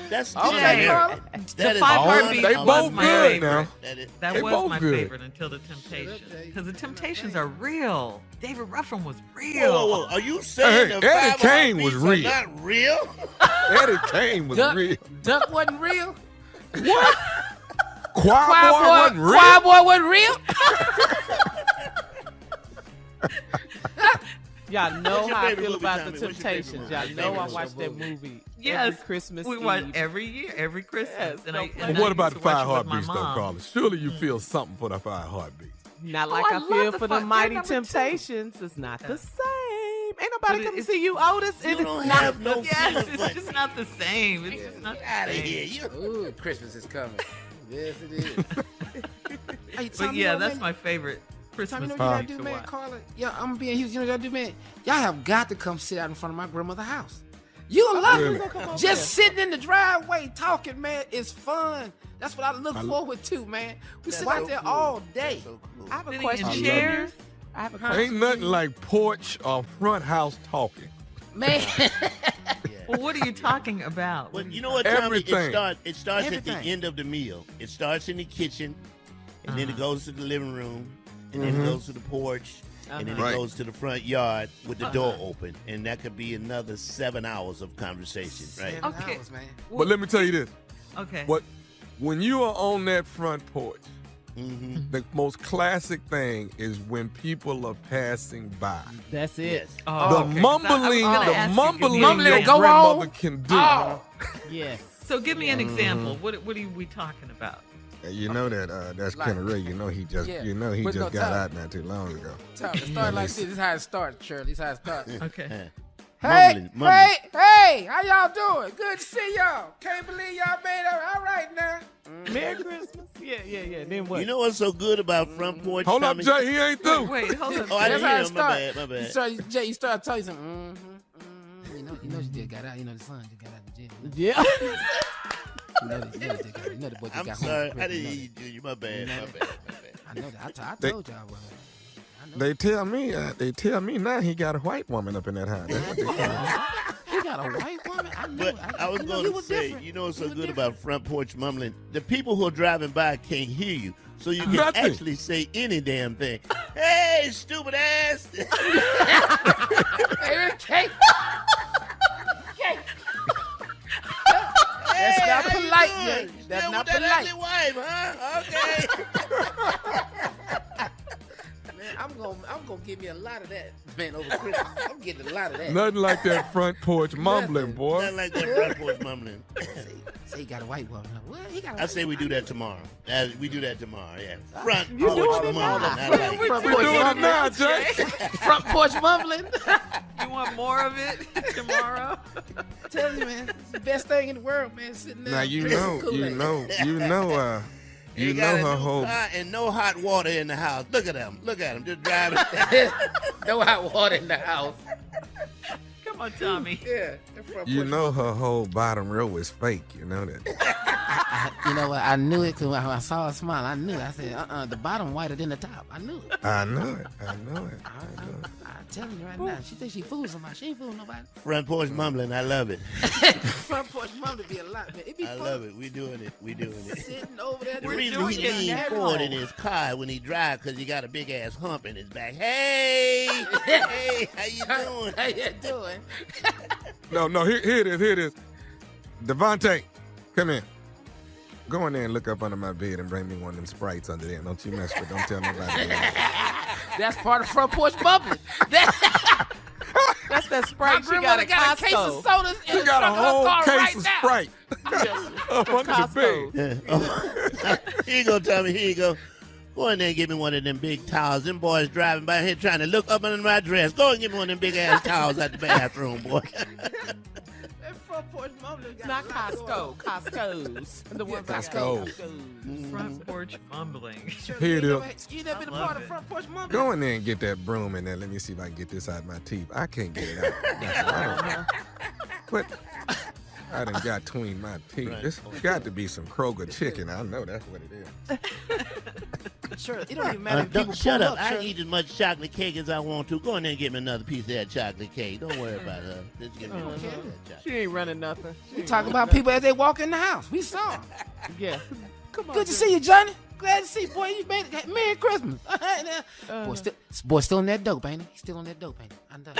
That's Okay, generic. Carla. That The is 5 one Heartbeats They of was both my good favorite. now. That is, That They was both my good. favorite until the Temptations. Because the Temptations are real. David Ruffin was whoa, real. whoa, whoa. Are you saying Hey, the Eddie 5 Kane was Heartbeats are real. not real? Eddie Kane was Duck, real. Duck wasn't real. Choir boy wasn't real? Choir boy wasn't real? Y'all know What's your how I favorite feel movie, about Tommy? the What's your favorite Temptations. movie? Y'all What's your know I favorite watch that movie Yes, every Christmas we Eve. watch every year, every Christmas. Yes, and don't play. and What I about used the to watch five it with my heartbeats, though, mom. Carla? Surely you feel something for the five heartbeats. Not like I I love feel the for the fun- Mighty they're number two. Temptations. It's not the same. Ain't But nobody come to it's- see you, Otis. You and don't it's not have no Yes, feeling it's just not the same. It's just not the out of same. here. You Ooh, Christmas is coming. Yes, it is. Hey, But Tommy, yeah, you know, that's man, my favorite Christmas Tommy, you movie know what you to gotta do, man, watch. Carla? Yeah, I'm gonna be in Houston. You know what you gotta do, man? Y'all have got to come sit out in front of my grandmother's house. You'll love Really? it. Just sitting in the driveway talking, man, it's fun. That's what I look forward to, man. We sit out there all day. so cool. I have a Sitting question. in love chairs. I have a question. Ain't nothing like porch or front house talking. Man, Well, what are you talking about? Well, you know what, Tommy? Everything. It starts at Everything. the end of the meal. It starts in the kitchen, and then it goes to the living room, and then Mm-hmm. it goes to the porch, and then Right. it goes to the front yard with the door open, and that could be another 7 hours of conversation, right? 7 Okay. hours, man. But let me tell you this. Okay. When you are on that front porch, Mm-hmm. the most classic thing is when people are passing by. That's it. Yes. Oh, The okay. mumbling, I was gonna ask you, mumbling give me an your example. grandmother can do. Oh. Yes. So give me an example. What are we talking about? You know that that's Like- Kenny Ray. You know he just Yeah. you know he But just no, got Tyler. out not too long ago. Tom, it started like this. This is how it starts, Shirley. This is how it starts. Okay. Hey, Mumbling. hey, how y'all doing? Good to see y'all. Can't believe y'all made it. All right now. Merry Christmas. Yeah. Then what? You know what's so good about front porch? Hold up, Tommy? Jay. He ain't through. Wait, hold on. Oh, I That's didn't how hear it him. My bad. starts. My bad. Jay, you start telling something. You know, you just got out. You know, the son just got out of jail. Yeah. You know the boy just I'm got sorry. home. I didn't hear you, Junior. My bad. My bad. I know that. I They- told y'all, bro. They tell me now he got a white woman up in that house. That's what they tell me. He got a white woman. I know. But I was know going he to was say, different. you know what's so He was good different. about front porch mumbling? The people who are driving by can't hear you. So you can Nothing. actually say any damn thing. Hey, stupid ass. Hey, cake. That's Hey, not how you polite, doing? Jay. That's Still not with that polite. ugly wife, huh? Okay. Man, I'm gonna give me a lot of that, man, over Christmas. I'm getting a lot of that. Nothing like that front porch mumbling, boy. Nothing like that front porch mumbling. Say he got a white woman. What? He got a I white say we do that tomorrow. We do that tomorrow, yeah. Front You porch doing it mumbling. now. I like it. Front We porch doing it mumbling. now, Jay. Front porch mumbling. You want more of it tomorrow? Tell you, man, it's the best thing in the world, man. Sitting there. Now you drinking know Kool-Aid. He you got know a her new whole. car and no hot water in the house. Look at him. Look at him. Just driving. No hot water in the house. Come on, Tommy. Yeah. the front You porch know her whole bottom row is fake. You know that. You know what? I knew it because when I saw her smile, I knew it. I said, the bottom whiter than the top. I knew it. I know it. I'm telling you right now. She thinks she fools somebody. She ain't fooling nobody. Front porch mumbling. I love it. Front porch mom to be a lot, man. It be I fun. love it. We doing it. We doing it. Sitting over there. The doing reason he it leans at forward home. in his car when he drives because he got a big ass hump in his back. Hey, hey, how you doing? How you doing? No. Here it is. Devontae, come in. Go in there and look up under my bed and bring me one of them Sprites under there. Don't you mess with. Don't tell nobody. That's part of front porch bubbling. That's that Sprite she got grandmother at got a case of Costco. sodas in You the got trunk a of her whole car case right of now. Sprite up under the bed. Here you go, Tommy. Here you go. Go in there and give me one of them big towels. Them boys driving by here trying to look up under my dress. Go and give me one of them big ass towels at the bathroom, boy. That front porch mumbling got Not a lot going on. Costco's. The ones I got at Costco. Costco's. Front porch mumbling. Here it is. You never been a I love part of it. front porch mumbling? Go in there and get that broom in there. Let me see if I can get this out of my teeth. I can't get it out. But I done got between my teeth. Right. This got to be some Kroger chicken. I know that's what it is. Sure, it don't even matter if people Shut pull up. I eat as much chocolate cake as I want to. Go in there and get me another piece of that chocolate cake. Don't worry about her. Just give me one of that chocolate. She ain't running nothing. We talk about people as they walk in the house. We saw 'em. Yeah. Come on. Good to see you, Johnny. Glad to see you, boy. You made it. Merry Christmas. Boy, still on that dope, ain't he? He's still on that dope, ain't he? I know.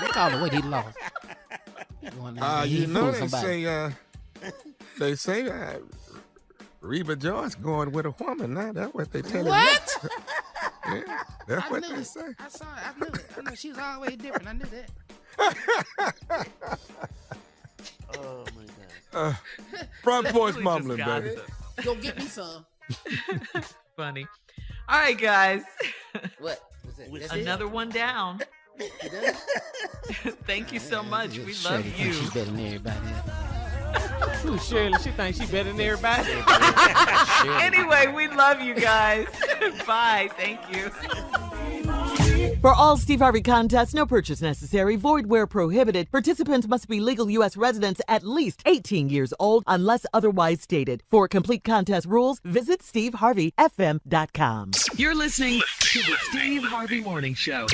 Look all the way he lost. He going down there, he You know fooling they somebody. say Reba Joyce going with a woman now. That's what they tell What? Yeah, that's what they it. say. I saw it. I knew it. I know she's always different. I knew that. Oh, my God. Front porch Really mumbling, just baby. Go get me some. Funny. All right, guys. What? Was it? That's Another one down. it? Thank you so much. We love you. She's better than everybody. Ooh, Shirley, she thinks she better than everybody. Anyway, we love you guys. Bye. Thank you. For all Steve Harvey contests, no purchase necessary, void where prohibited. Participants must be legal U.S. residents at least 18 years old unless otherwise stated. For complete contest rules, visit steveharveyfm.com. You're listening to the Steve Harvey Morning Show.